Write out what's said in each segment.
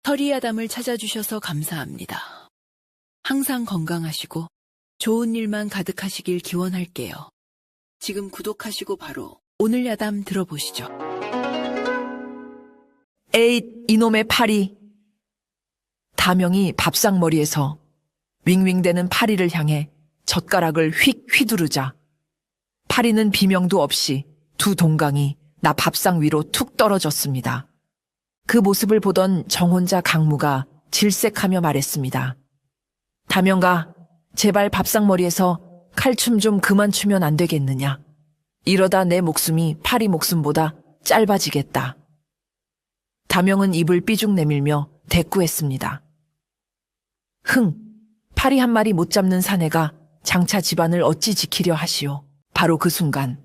서리아담을 찾아주셔서 감사합니다. 항상 건강하시고 좋은 일만 가득하시길 기원할게요. 지금 구독하시고 바로 오늘 야담 들어보시죠. 에잇, 이놈의 파리. 다명이 밥상머리에서 윙윙대는 파리를 향해 젓가락을 휙 휘두르자 파리는 비명도 없이 두 동강이 나 밥상 위로 툭 떨어졌습니다. 그 모습을 보던 정혼자 강무가 질색하며 말했습니다. 다명가, 제발 밥상머리에서 칼춤 좀 그만 추면 안 되겠느냐. 이러다 내 목숨이 파리 목숨보다 짧아지겠다. 다명은 입을 삐죽 내밀며 대꾸했습니다. 파리 한 마리 못 잡는 사내가 장차 집안을 어찌 지키려 하시오. 바로 그 순간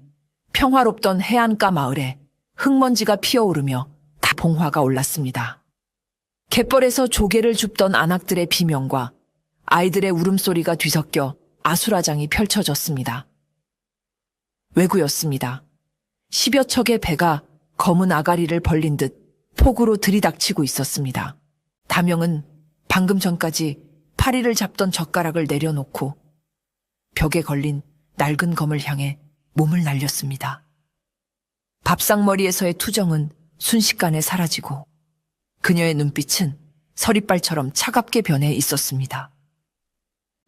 평화롭던 해안가 마을에 흙먼지가 피어오르며 다봉화가 올랐습니다. 갯벌에서 조개를 줍던 안악들의 비명과 아이들의 울음소리가 뒤섞여 아수라장이 펼쳐졌습니다. 왜구였습니다. 10여 척의 배가 검은 아가리를 벌린 듯 폭우로 들이닥치고 있었습니다. 다명은 방금 전까지 파리를 잡던 젓가락을 내려놓고 벽에 걸린 낡은 검을 향해 몸을 날렸습니다. 밥상머리에서의 투정은 순식간에 사라지고 그녀의 눈빛은 서리빨처럼 차갑게 변해 있었습니다.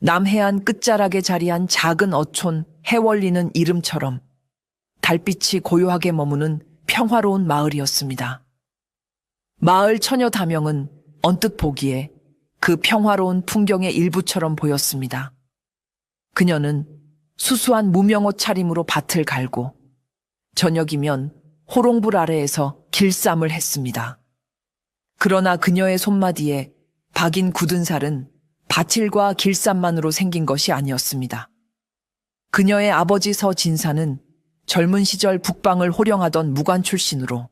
남해안 끝자락에 자리한 작은 어촌 해월리는 이름처럼 달빛이 고요하게 머무는 평화로운 마을이었습니다. 마을 처녀 다명은 언뜻 보기에 그 평화로운 풍경의 일부처럼 보였습니다. 그녀는 수수한 무명옷 차림으로 밭을 갈고 저녁이면 호롱불 아래에서 길쌈을 했습니다. 그러나 그녀의 손마디에 박인 굳은 살은 밭일과 길쌈만으로 생긴 것이 아니었습니다. 그녀의 아버지 서진사는 젊은 시절 북방을 호령하던 무관 출신으로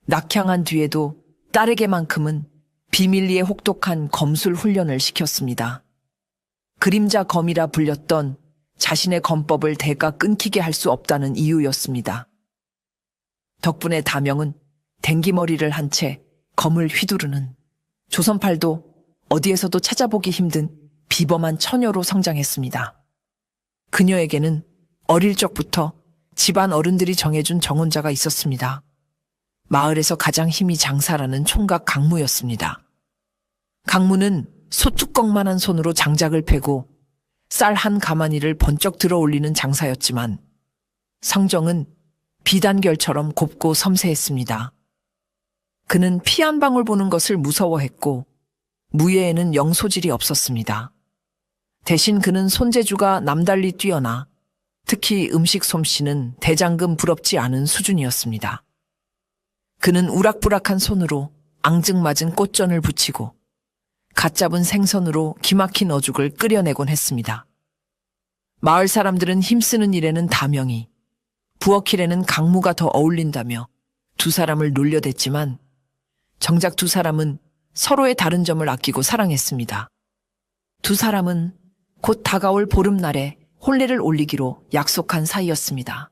낙향한 뒤에도 딸에게만큼은 비밀리에 혹독한 검술 훈련을 시켰습니다. 그림자 검이라 불렸던 자신의 검법을 대가 끊기게 할 수 없다는 이유였습니다. 덕분에 다명은 댕기머리를 한 채 검을 휘두르는 조선팔도 어디에서도 찾아보기 힘든 비범한 처녀로 성장했습니다. 그녀에게는 어릴 적부터 집안 어른들이 정해준 정혼자가 있었습니다. 마을에서 가장 힘이 장사라는 총각 강무였습니다. 강무는 소뚜껑만한 손으로 장작을 패고 쌀 한 가마니를 번쩍 들어 올리는 장사였지만 성정은 비단결처럼 곱고 섬세했습니다. 그는 피 한 방울 보는 것을 무서워했고 무예에는 영 소질이 없었습니다. 대신 그는 손재주가 남달리 뛰어나 특히 음식 솜씨는 대장금 부럽지 않은 수준이었습니다. 그는 우락부락한 손으로 앙증맞은 꽃전을 부치고 갓 잡은 생선으로 기막힌 어죽을 끓여내곤 했습니다. 마을 사람들은 힘쓰는 일에는 다명이, 부엌일에는 강무가 더 어울린다며 두 사람을 놀려댔지만 정작 두 사람은 서로의 다른 점을 아끼고 사랑했습니다. 두 사람은 곧 다가올 보름날에 혼례를 올리기로 약속한 사이였습니다.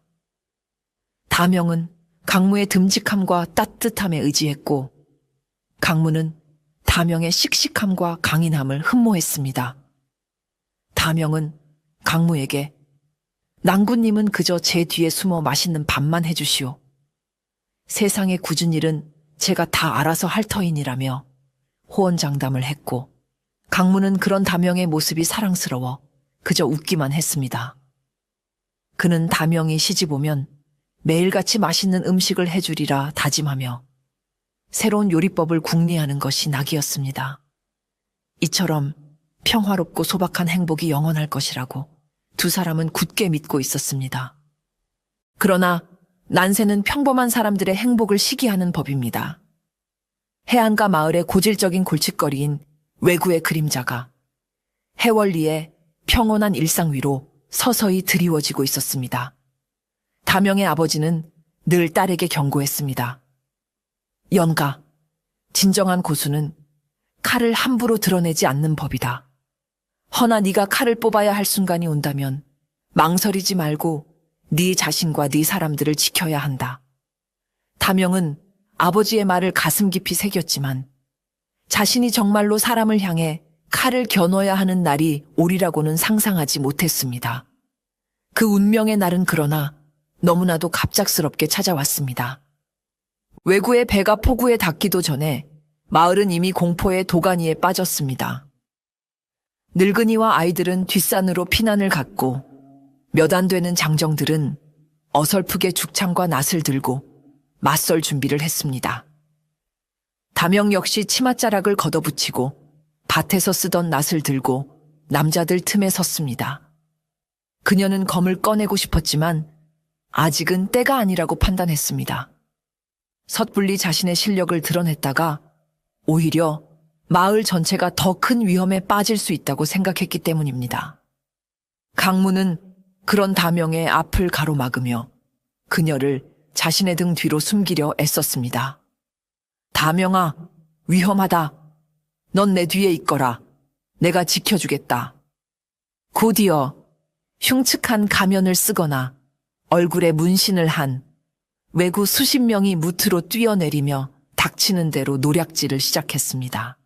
다명은 강무의 듬직함과 따뜻함에 의지했고 강무는 다명의 씩씩함과 강인함을 흠모했습니다. 다명은 강무에게 낭구님은 그저 제 뒤에 숨어 맛있는 밥만 해주시오. 세상의 굳은 일은 제가 다 알아서 할 터이니라며 호언장담을 했고 강무는 그런 다명의 모습이 사랑스러워 그저 웃기만 했습니다. 그는 다명이 시집 오면 매일같이 맛있는 음식을 해주리라 다짐하며 새로운 요리법을 궁리하는 것이 낙이었습니다. 이처럼 평화롭고 소박한 행복이 영원할 것이라고 두 사람은 굳게 믿고 있었습니다. 그러나 난세는 평범한 사람들의 행복을 시기하는 법입니다. 해안가 마을의 고질적인 골칫거리인 왜구의 그림자가 해월리의 평온한 일상 위로 서서히 드리워지고 있었습니다. 다명의 아버지는 늘 딸에게 경고했습니다. 연가, 진정한 고수는 칼을 함부로 드러내지 않는 법이다. 허나 네가 칼을 뽑아야 할 순간이 온다면 망설이지 말고 네 자신과 네 사람들을 지켜야 한다. 다명은 아버지의 말을 가슴 깊이 새겼지만 자신이 정말로 사람을 향해 칼을 겨눠야 하는 날이 오리라고는 상상하지 못했습니다. 그 운명의 날은 그러나 너무나도 갑작스럽게 찾아왔습니다. 왜구의 배가 폭우에 닿기도 전에 마을은 이미 공포의 도가니에 빠졌습니다. 늙은이와 아이들은 뒷산으로 피난을 갔고 몇 안 되는 장정들은 어설프게 죽창과 낫을 들고 맞설 준비를 했습니다. 담영 역시 치맛자락을 걷어붙이고 밭에서 쓰던 낫을 들고 남자들 틈에 섰습니다. 그녀는 검을 꺼내고 싶었지만 아직은 때가 아니라고 판단했습니다. 섣불리 자신의 실력을 드러냈다가 오히려 마을 전체가 더 큰 위험에 빠질 수 있다고 생각했기 때문입니다. 강무는 그런 담영의 앞을 가로막으며 그녀를 자신의 등 뒤로 숨기려 애썼습니다. 담영아, 위험하다. 넌 내 뒤에 있거라. 내가 지켜주겠다. 곧이어 흉측한 가면을 쓰거나 얼굴에 문신을 한 왜구 수십 명이 무트로 뛰어내리며 닥치는 대로 노략질을 시작했습니다.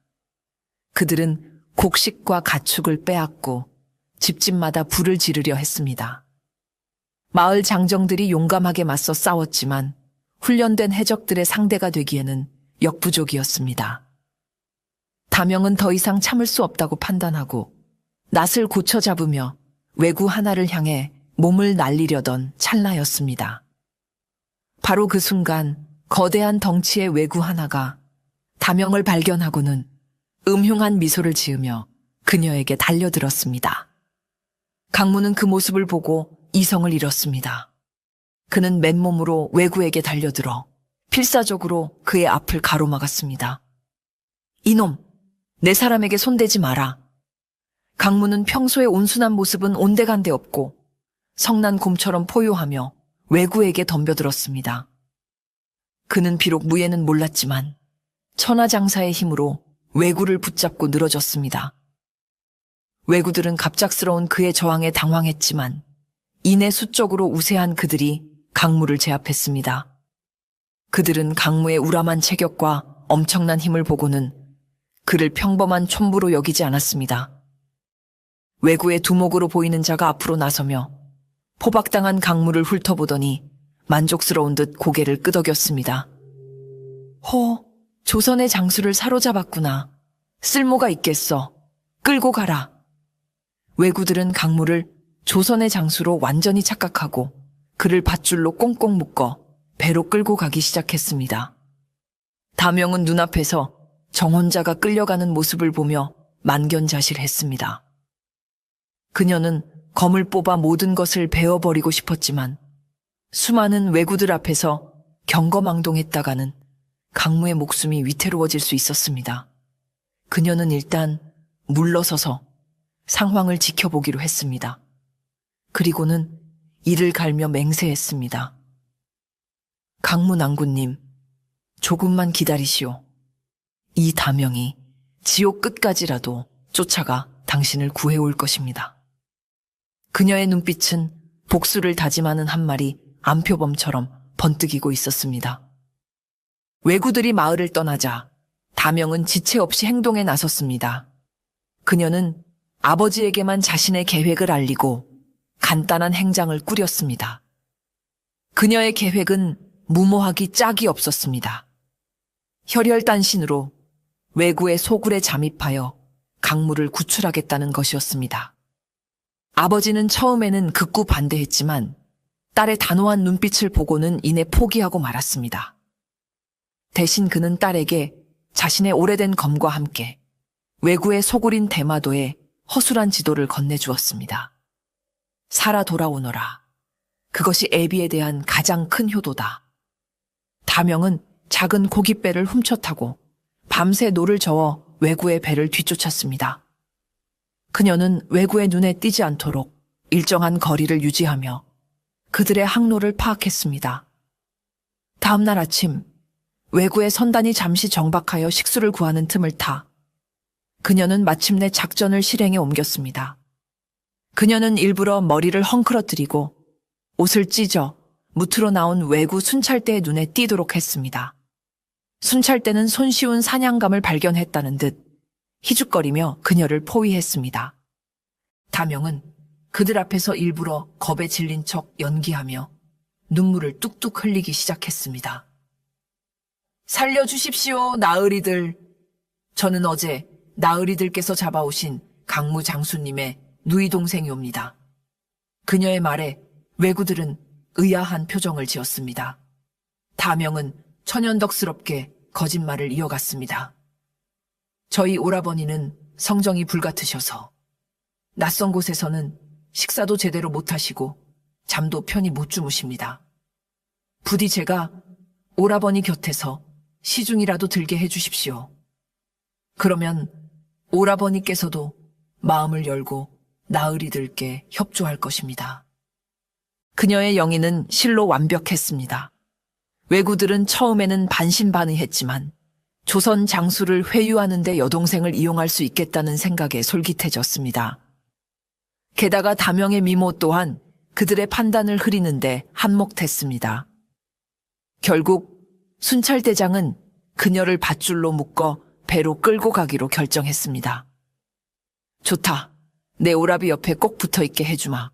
그들은 곡식과 가축을 빼앗고 집집마다 불을 지르려 했습니다. 마을 장정들이 용감하게 맞서 싸웠지만 훈련된 해적들의 상대가 되기에는 역부족이었습니다. 담영은 더 이상 참을 수 없다고 판단하고 낫을 고쳐 잡으며 왜구 하나를 향해 몸을 날리려던 찰나였습니다. 바로 그 순간 거대한 덩치의 왜구 하나가 담영을 발견하고는 음흉한 미소를 지으며 그녀에게 달려들었습니다. 강무는 그 모습을 보고 이성을 잃었습니다. 그는 맨몸으로 왜구에게 달려들어 필사적으로 그의 앞을 가로막았습니다. 이놈, 내 사람에게 손대지 마라. 강무는 평소의 온순한 모습은 온데간데 없고 성난 곰처럼 포효하며 왜구에게 덤벼들었습니다. 그는 비록 무예는 몰랐지만 천하장사의 힘으로 왜구를 붙잡고 늘어졌습니다. 왜구들은 갑작스러운 그의 저항에 당황했지만 이내 수적으로 우세한 그들이 강무를 제압했습니다. 그들은 강무의 우람한 체격과 엄청난 힘을 보고는 그를 평범한 촌부로 여기지 않았습니다. 왜구의 두목으로 보이는 자가 앞으로 나서며 포박당한 강무를 훑어보더니 만족스러운 듯 고개를 끄덕였습니다. 조선의 장수를 사로잡았구나. 쓸모가 있겠어. 끌고 가라. 왜구들은 강무를 조선의 장수로 완전히 착각하고 그를 밧줄로 꽁꽁 묶어 배로 끌고 가기 시작했습니다. 담영은 눈앞에서 정혼자가 끌려가는 모습을 보며 만견자실했습니다. 그녀는 검을 뽑아 모든 것을 베어버리고 싶었지만 수많은 왜구들 앞에서 경거망동했다가는 강무의 목숨이 위태로워질 수 있었습니다. 그녀는 일단 물러서서 상황을 지켜보기로 했습니다. 그리고는 이를 갈며 맹세했습니다. 강무 낭군님, 조금만 기다리시오. 이 담영이 지옥 끝까지라도 쫓아가 당신을 구해올 것입니다. 그녀의 눈빛은 복수를 다짐하는 한 마리 암표범처럼 번뜩이고 있었습니다. 왜구들이 마을을 떠나자 담영은 지체 없이 행동에 나섰습니다. 그녀는 아버지에게만 자신의 계획을 알리고 간단한 행장을 꾸렸습니다. 그녀의 계획은 무모하기 짝이 없었습니다. 혈혈단신으로 왜구의 소굴에 잠입하여 강무를 구출하겠다는 것이었습니다. 아버지는 처음에는 극구 반대했지만 딸의 단호한 눈빛을 보고는 이내 포기하고 말았습니다. 대신 그는 딸에게 자신의 오래된 검과 함께 왜구의 소굴인 대마도에 허술한 지도를 건네주었습니다. 살아 돌아오너라. 그것이 애비에 대한 가장 큰 효도다. 담영은 작은 고깃배를 훔쳐 타고 밤새 노를 저어 왜구의 배를 뒤쫓았습니다. 그녀는 왜구의 눈에 띄지 않도록 일정한 거리를 유지하며 그들의 항로를 파악했습니다. 다음 날 아침 왜구의 선단이 잠시 정박하여 식수를 구하는 틈을 타 그녀는 마침내 작전을 실행에 옮겼습니다. 그녀는 일부러 머리를 헝클어뜨리고 옷을 찢어 무트로 나온 왜구 순찰대의 눈에 띄도록 했습니다. 순찰대는 손쉬운 사냥감을 발견했다는 듯 희죽거리며 그녀를 포위했습니다. 다명은 그들 앞에서 일부러 겁에 질린 척 연기하며 눈물을 뚝뚝 흘리기 시작했습니다. 살려주십시오, 나으리들. 저는 어제 나으리들께서 잡아오신 강무 장수님의 누이 동생이옵니다. 그녀의 말에 왜구들은 의아한 표정을 지었습니다. 다명은 천연덕스럽게 거짓말을 이어갔습니다. 저희 오라버니는 성정이 불같으셔서 낯선 곳에서는 식사도 제대로 못하시고 잠도 편히 못 주무십니다. 부디 제가 오라버니 곁에서 시중이라도 들게 해주십시오. 그러면 오라버니께서도 마음을 열고 나으리들께 협조할 것입니다. 그녀의 영의는 실로 완벽했습니다. 왜구들은 처음에는 반신반의했지만 조선 장수를 회유하는 데 여동생을 이용할 수 있겠다는 생각에 솔깃해졌습니다. 게다가 다명의 미모 또한 그들의 판단을 흐리는데 한몫했습니다. 결국 순찰대장은 그녀를 밧줄로 묶어 배로 끌고 가기로 결정했습니다. 좋다. 내 오라비 옆에 꼭 붙어있게 해주마.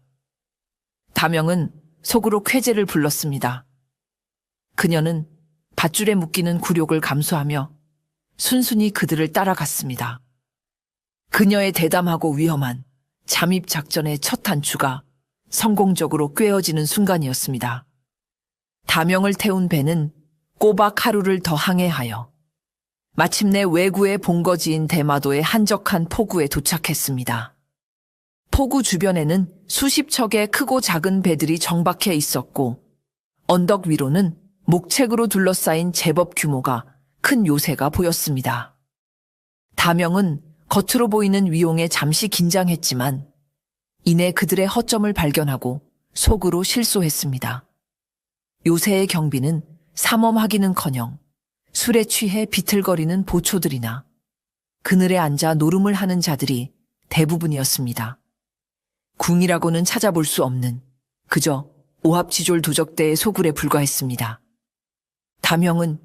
다명은 속으로 쾌재를 불렀습니다. 그녀는 밧줄에 묶이는 굴욕을 감수하며 순순히 그들을 따라갔습니다. 그녀의 대담하고 위험한 잠입 작전의 첫 단추가 성공적으로 꿰어지는 순간이었습니다. 다명을 태운 배는 꼬박 하루를 더 항해하여 마침내 왜구의 본거지인 대마도의 한적한 포구에 도착했습니다. 포구 주변에는 수십 척의 크고 작은 배들이 정박해 있었고 언덕 위로는 목책으로 둘러싸인 제법 규모가 큰 요새가 보였습니다. 다명은 겉으로 보이는 위용에 잠시 긴장했지만 이내 그들의 허점을 발견하고 속으로 실소했습니다. 요새의 경비는 삼엄하기는커녕 술에 취해 비틀거리는 보초들이나 그늘에 앉아 노름을 하는 자들이 대부분이었습니다. 궁이라고는 찾아볼 수 없는 그저 오합지졸 도적대의 소굴에 불과했습니다. 다명은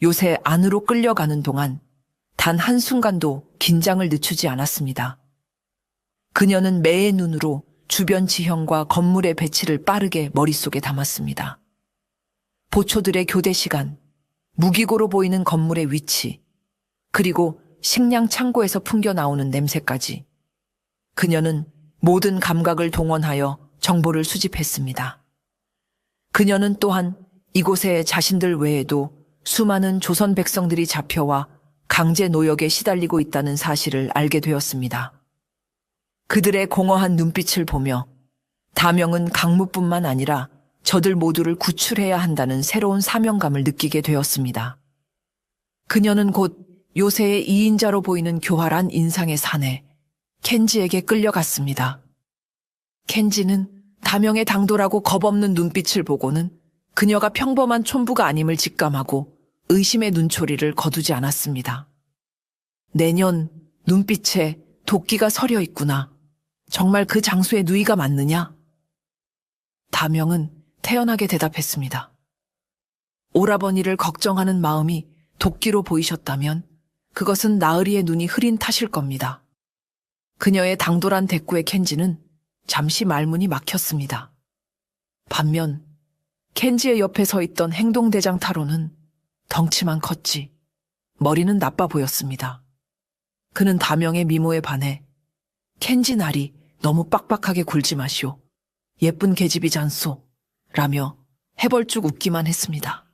요새 안으로 끌려가는 동안 단 한순간도 긴장을 늦추지 않았습니다. 그녀는 매의 눈으로 주변 지형과 건물의 배치를 빠르게 머릿속에 담았습니다. 보초들의 교대 시간, 무기고로 보이는 건물의 위치, 그리고 식량 창고에서 풍겨 나오는 냄새까지 그녀는 모든 감각을 동원하여 정보를 수집했습니다. 그녀는 또한 이곳에 자신들 외에도 수많은 조선 백성들이 잡혀와 강제 노역에 시달리고 있다는 사실을 알게 되었습니다. 그들의 공허한 눈빛을 보며 다명은 강무뿐만 아니라 저들 모두를 구출해야 한다는 새로운 사명감을 느끼게 되었습니다. 그녀는 곧 요새의 2인자로 보이는 교활한 인상의 사내 켄지에게 끌려갔습니다. 켄지는 다명의 당돌하고 겁없는 눈빛을 보고는 그녀가 평범한 촌부가 아님을 직감하고 의심의 눈초리를 거두지 않았습니다. 내년 눈빛에 도끼가 서려 있구나. 정말 그 장수의 누이가 맞느냐? 다명은 태연하게 대답했습니다. 오라버니를 걱정하는 마음이 도끼로 보이셨다면 그것은 나으리의 눈이 흐린 탓일 겁니다. 그녀의 당돌한 대꾸에 켄지는 잠시 말문이 막혔습니다. 반면 켄지의 옆에 서 있던 행동대장 타로는 덩치만 컸지 머리는 나빠 보였습니다. 그는 다명의 미모에 반해 켄지 날이 너무 빡빡하게 굴지 마시오. 예쁜 계집이잖소. 라며 해벌쭉 웃기만 했습니다.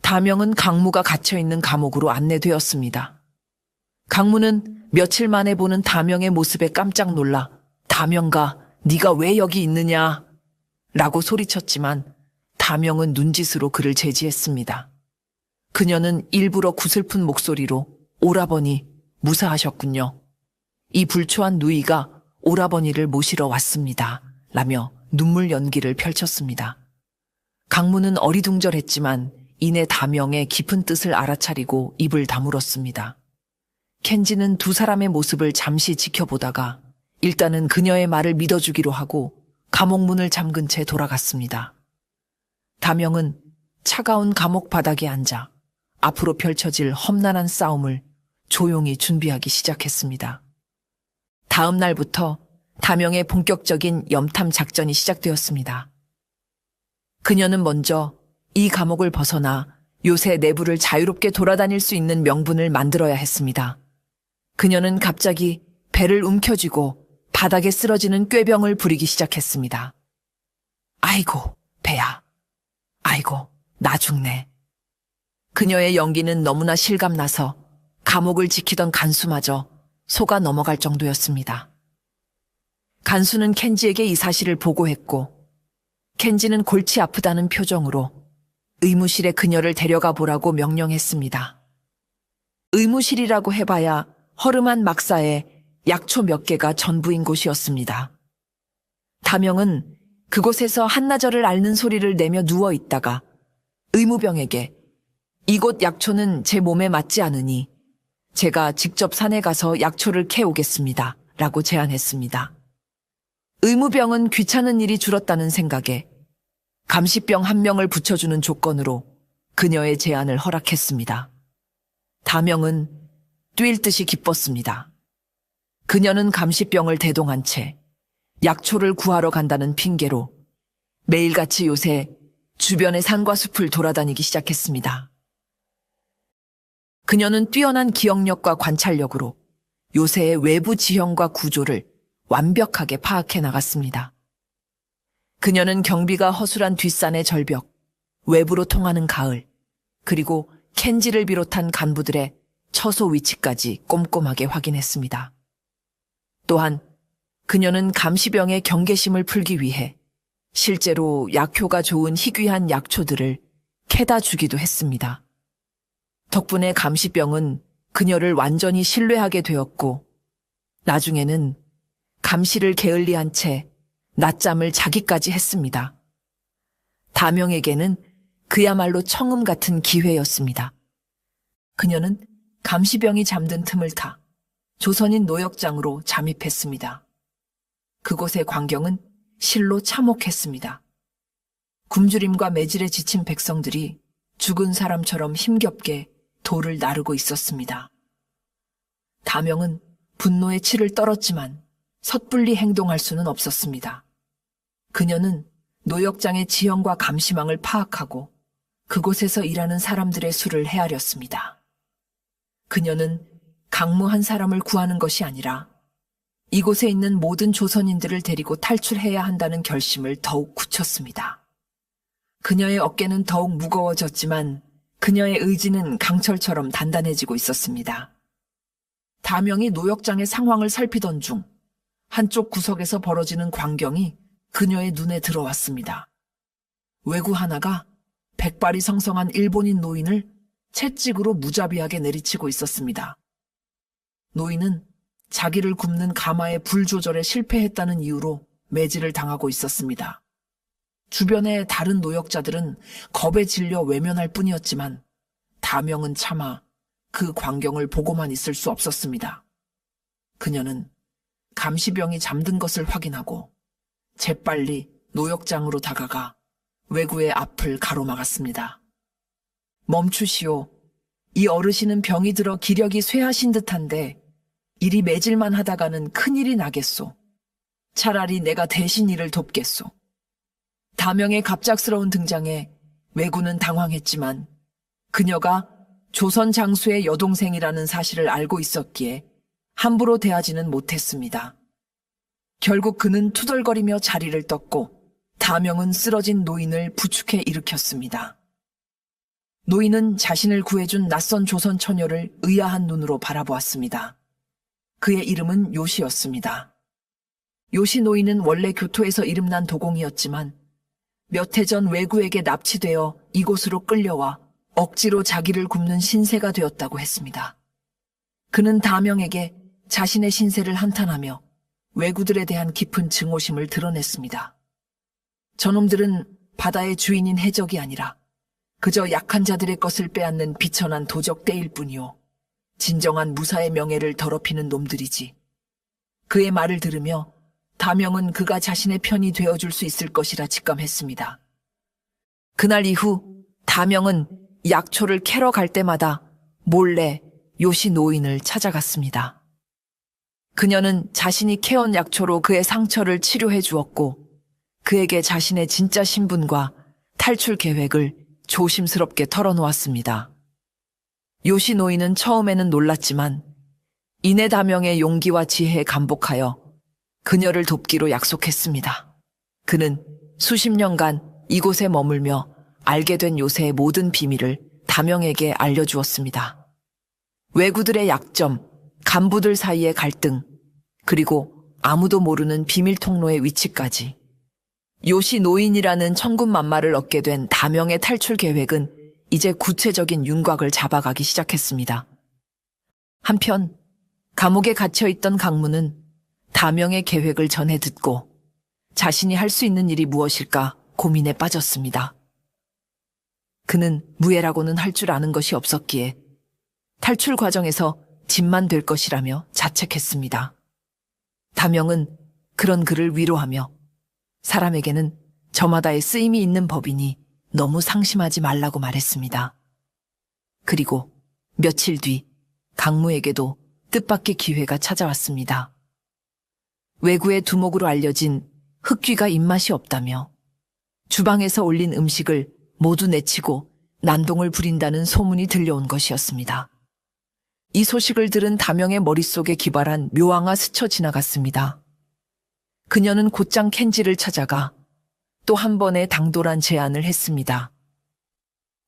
다명은 강무가 갇혀있는 감옥으로 안내되었습니다. 강무는 며칠 만에 보는 다명의 모습에 깜짝 놀라 다명가 네가 왜 여기 있느냐 라고 소리쳤지만 다명은 눈짓으로 그를 제지했습니다. 그녀는 일부러 구슬픈 목소리로 오라버니 무사하셨군요. 이 불초한 누이가 오라버니를 모시러 왔습니다. 라며 눈물 연기를 펼쳤습니다. 강무는 어리둥절했지만 이내 다명의 깊은 뜻을 알아차리고 입을 다물었습니다. 켄지는 두 사람의 모습을 잠시 지켜보다가 일단은 그녀의 말을 믿어주기로 하고 감옥 문을 잠근 채 돌아갔습니다. 다명은 차가운 감옥 바닥에 앉아 앞으로 펼쳐질 험난한 싸움을 조용히 준비하기 시작했습니다. 다음 날부터 다명의 본격적인 염탐 작전이 시작되었습니다. 그녀는 먼저 이 감옥을 벗어나 요새 내부를 자유롭게 돌아다닐 수 있는 명분을 만들어야 했습니다. 그녀는 갑자기 배를 움켜쥐고 바닥에 쓰러지는 꾀병을 부리기 시작했습니다. 아이고, 배야. 아이고, 나 죽네. 그녀의 연기는 너무나 실감나서 감옥을 지키던 간수마저 속아 넘어갈 정도였습니다. 간수는 켄지에게 이 사실을 보고했고, 켄지는 골치 아프다는 표정으로 의무실에 그녀를 데려가 보라고 명령했습니다. 의무실이라고 해봐야 허름한 막사에 약초 몇 개가 전부인 곳이었습니다. 다명은 그곳에서 한나절을 앓는 소리를 내며 누워 있다가 의무병에게 이곳 약초는 제 몸에 맞지 않으니 제가 직접 산에 가서 약초를 캐오겠습니다. 라고 제안했습니다. 의무병은 귀찮은 일이 줄었다는 생각에 감시병 한 명을 붙여주는 조건으로 그녀의 제안을 허락했습니다. 다명은 뛸 듯이 기뻤습니다. 그녀는 감시병을 대동한 채 약초를 구하러 간다는 핑계로 매일같이 요새 주변의 산과 숲을 돌아다니기 시작했습니다. 그녀는 뛰어난 기억력과 관찰력으로 요새의 외부 지형과 구조를 완벽하게 파악해 나갔습니다. 그녀는 경비가 허술한 뒷산의 절벽, 외부로 통하는 가을, 그리고 켄지를 비롯한 간부들의 처소 위치까지 꼼꼼하게 확인했습니다. 또한 그녀는 감시병의 경계심을 풀기 위해 실제로 약효가 좋은 희귀한 약초들을 캐다 주기도 했습니다. 덕분에 감시병은 그녀를 완전히 신뢰하게 되었고 나중에는 감시를 게을리한 채 낮잠을 자기까지 했습니다. 다명에게는 그야말로 청음 같은 기회였습니다. 그녀는 감시병이 잠든 틈을 타 조선인 노역장으로 잠입했습니다. 그곳의 광경은 실로 참혹했습니다. 굶주림과 매질에 지친 백성들이 죽은 사람처럼 힘겹게 돌을 나르고 있었습니다. 다명은 분노의 치를 떨었지만 섣불리 행동할 수는 없었습니다. 그녀는 노역장의 지형과 감시망을 파악하고 그곳에서 일하는 사람들의 수를 헤아렸습니다. 그녀는 강무 한 사람을 구하는 것이 아니라 이곳에 있는 모든 조선인들을 데리고 탈출해야 한다는 결심을 더욱 굳혔습니다. 그녀의 어깨는 더욱 무거워졌지만 그녀의 의지는 강철처럼 단단해지고 있었습니다. 다명이 노역장의 상황을 살피던 중 한쪽 구석에서 벌어지는 광경이 그녀의 눈에 들어왔습니다. 외구 하나가 백발이 성성한 일본인 노인을 채찍으로 무자비하게 내리치고 있었습니다. 노인은 자기를 굽는 가마의 불 조절에 실패했다는 이유로 매질을 당하고 있었습니다. 주변의 다른 노역자들은 겁에 질려 외면할 뿐이었지만 다명은 차마 그 광경을 보고만 있을 수 없었습니다. 그녀는 감시병이 잠든 것을 확인하고 재빨리 노역장으로 다가가 외구의 앞을 가로막았습니다. 멈추시오. 이 어르신은 병이 들어 기력이 쇠하신 듯한데 이리 매질만 하다가는 큰일이 나겠소. 차라리 내가 대신 이를 돕겠소. 다명의 갑작스러운 등장에 외구는 당황했지만 그녀가 조선 장수의 여동생이라는 사실을 알고 있었기에 함부로 대하지는 못했습니다. 결국 그는 투덜거리며 자리를 떴고 다명은 쓰러진 노인을 부축해 일으켰습니다. 노인은 자신을 구해준 낯선 조선 처녀를 의아한 눈으로 바라보았습니다. 그의 이름은 요시였습니다. 요시 노인은 원래 교토에서 이름난 도공이었지만 몇 해 전 외구에게 납치되어 이곳으로 끌려와 억지로 자기를 굽는 신세가 되었다고 했습니다. 그는 다명에게 자신의 신세를 한탄하며 외구들에 대한 깊은 증오심을 드러냈습니다. 저놈들은 바다의 주인인 해적이 아니라 그저 약한 자들의 것을 빼앗는 비천한 도적떼일 뿐이요. 진정한 무사의 명예를 더럽히는 놈들이지. 그의 말을 들으며 다명은 그가 자신의 편이 되어줄 수 있을 것이라 직감했습니다. 그날 이후 다명은 약초를 캐러 갈 때마다 몰래 요시 노인을 찾아갔습니다. 그녀는 자신이 캐온 약초로 그의 상처를 치료해 주었고 그에게 자신의 진짜 신분과 탈출 계획을 조심스럽게 털어놓았습니다. 요시 노인은 처음에는 놀랐지만 이내 다명의 용기와 지혜에 감복하여 그녀를 돕기로 약속했습니다. 그는 수십 년간 이곳에 머물며 알게 된 요새의 모든 비밀을 다명에게 알려주었습니다. 왜구들의 약점, 간부들 사이의 갈등, 그리고 아무도 모르는 비밀 통로의 위치까지. 요시 노인이라는 천군만마를 얻게 된 다명의 탈출 계획은 이제 구체적인 윤곽을 잡아가기 시작했습니다. 한편 감옥에 갇혀있던 강문은 다명의 계획을 전해 듣고 자신이 할 수 있는 일이 무엇일까 고민에 빠졌습니다. 그는 무예라고는 할 줄 아는 것이 없었기에 탈출 과정에서 짐만 될 것이라며 자책했습니다. 다명은 그런 그를 위로하며 사람에게는 저마다의 쓰임이 있는 법이니 너무 상심하지 말라고 말했습니다. 그리고 며칠 뒤 강무에게도 뜻밖의 기회가 찾아왔습니다. 왜구의 두목으로 알려진 흑귀가 입맛이 없다며 주방에서 올린 음식을 모두 내치고 난동을 부린다는 소문이 들려온 것이었습니다. 이 소식을 들은 다명의 머릿속에 기발한 묘앙아 스쳐 지나갔습니다. 그녀는 곧장 켄지를 찾아가 또 한 번의 당돌한 제안을 했습니다.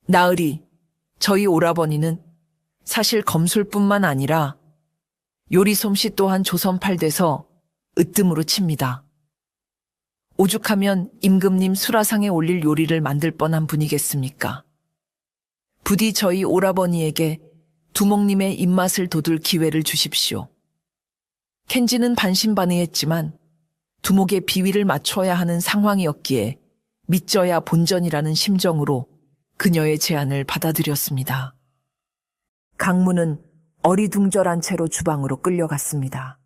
나으리, 저희 오라버니는 사실 검술뿐만 아니라 요리 솜씨 또한 조선팔돼서 으뜸으로 칩니다. 오죽하면 임금님 수라상에 올릴 요리를 만들 뻔한 분이겠습니까? 부디 저희 오라버니에게 두목님의 입맛을 돋울 기회를 주십시오. 켄지는 반신반의했지만 두목의 비위를 맞춰야 하는 상황이었기에 믿져야 본전이라는 심정으로 그녀의 제안을 받아들였습니다. 강무는 어리둥절한 채로 주방으로 끌려갔습니다.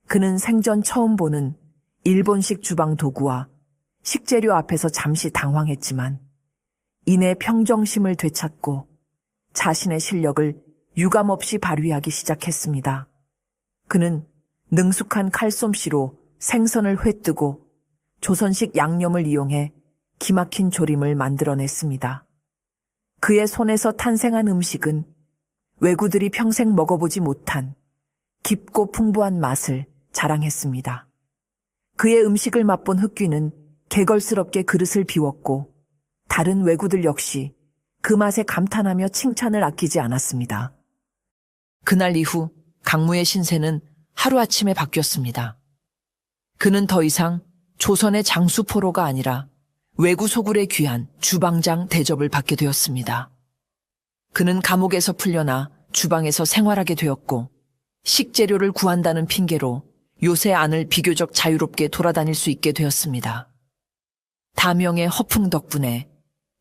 그는 생전 처음 보는 일본식 주방 도구와 식재료 앞에서 잠시 당황했지만 이내 평정심을 되찾고 자신의 실력을 유감없이 발휘하기 시작했습니다. 그는 능숙한 칼솜씨로 생선을 회뜨고 조선식 양념을 이용해 기막힌 조림을 만들어냈습니다. 그의 손에서 탄생한 음식은 왜구들이 평생 먹어보지 못한 깊고 풍부한 맛을 자랑했습니다. 그의 음식을 맛본 흑귀는 개걸스럽게 그릇을 비웠고 다른 왜구들 역시 그 맛에 감탄하며 칭찬을 아끼지 않았습니다. 그날 이후 강무의 신세는 하루아침에 바뀌었습니다. 그는 더 이상 조선의 장수포로가 아니라 왜구 소굴에 귀한 주방장 대접을 받게 되었습니다. 그는 감옥에서 풀려나 주방에서 생활하게 되었고 식재료를 구한다는 핑계로 요새 안을 비교적 자유롭게 돌아다닐 수 있게 되었습니다. 다명의 허풍 덕분에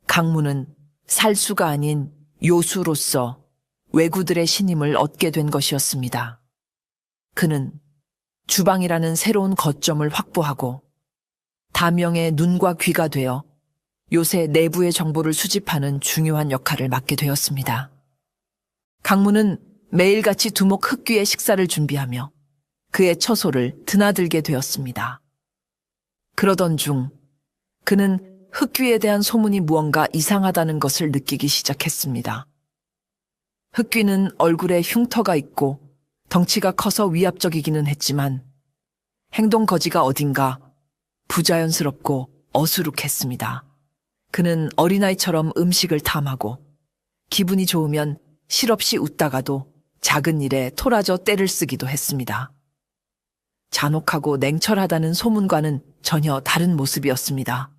강무는 살수가 아닌 요수로서 왜구들의 신임을 얻게 된 것이었습니다. 그는 주방이라는 새로운 거점을 확보하고 다명의 눈과 귀가 되어 요새 내부의 정보를 수집하는 중요한 역할을 맡게 되었습니다. 강무는 매일같이 두목 흑귀의 식사를 준비하며 그의 처소를 드나들게 되었습니다. 그러던 중 그는 흑귀에 대한 소문이 무언가 이상하다는 것을 느끼기 시작했습니다. 흑귀는 얼굴에 흉터가 있고 덩치가 커서 위압적이기는 했지만 행동 거지가 어딘가 부자연스럽고 어수룩했습니다. 그는 어린아이처럼 음식을 탐하고 기분이 좋으면 실없이 웃다가도 작은 일에 토라져 떼를 쓰기도 했습니다. 잔혹하고 냉철하다는 소문과는 전혀 다른 모습이었습니다.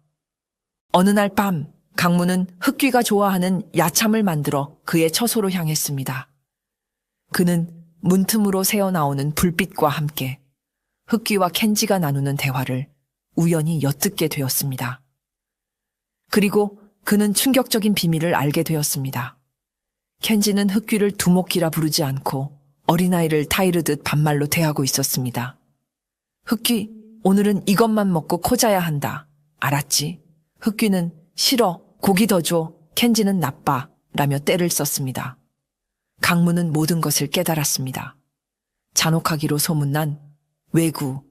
어느 날 밤 강무는 흑귀가 좋아하는 야참을 만들어 그의 처소로 향했습니다. 그는 문틈으로 새어나오는 불빛과 함께 흑귀와 켄지가 나누는 대화를 우연히 엿듣게 되었습니다. 그리고 그는 충격적인 비밀을 알게 되었습니다. 켄지는 흑귀를 두목기라 부르지 않고 어린아이를 타이르듯 반말로 대하고 있었습니다. 흑귀, 오늘은 이것만 먹고 코자야 한다. 알았지? 흑귀는 싫어, 고기 더 줘. 켄지는 나빠 라며 떼를 썼습니다. 강무는 모든 것을 깨달았습니다. 잔혹하기로 소문난 외구,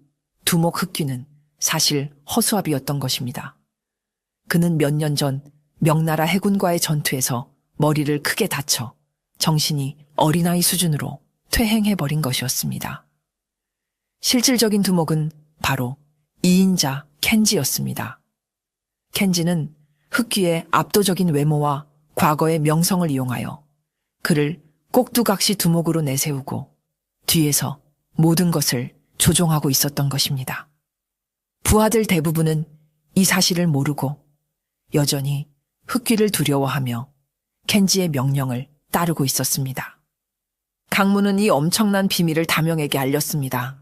두목 흑귀는 사실 허수아비였던 것입니다. 그는 몇 년 전 명나라 해군과의 전투에서 머리를 크게 다쳐 정신이 어린아이 수준으로 퇴행해버린 것이었습니다. 실질적인 두목은 바로 이인자 켄지였습니다. 켄지는 흑귀의 압도적인 외모와 과거의 명성을 이용하여 그를 꼭두각시 두목으로 내세우고 뒤에서 모든 것을 조종하고 있었던 것입니다. 부하들 대부분은 이 사실을 모르고 여전히 흑귀를 두려워하며 켄지의 명령을 따르고 있었습니다. 강무는 이 엄청난 비밀을 다명에게 알렸습니다.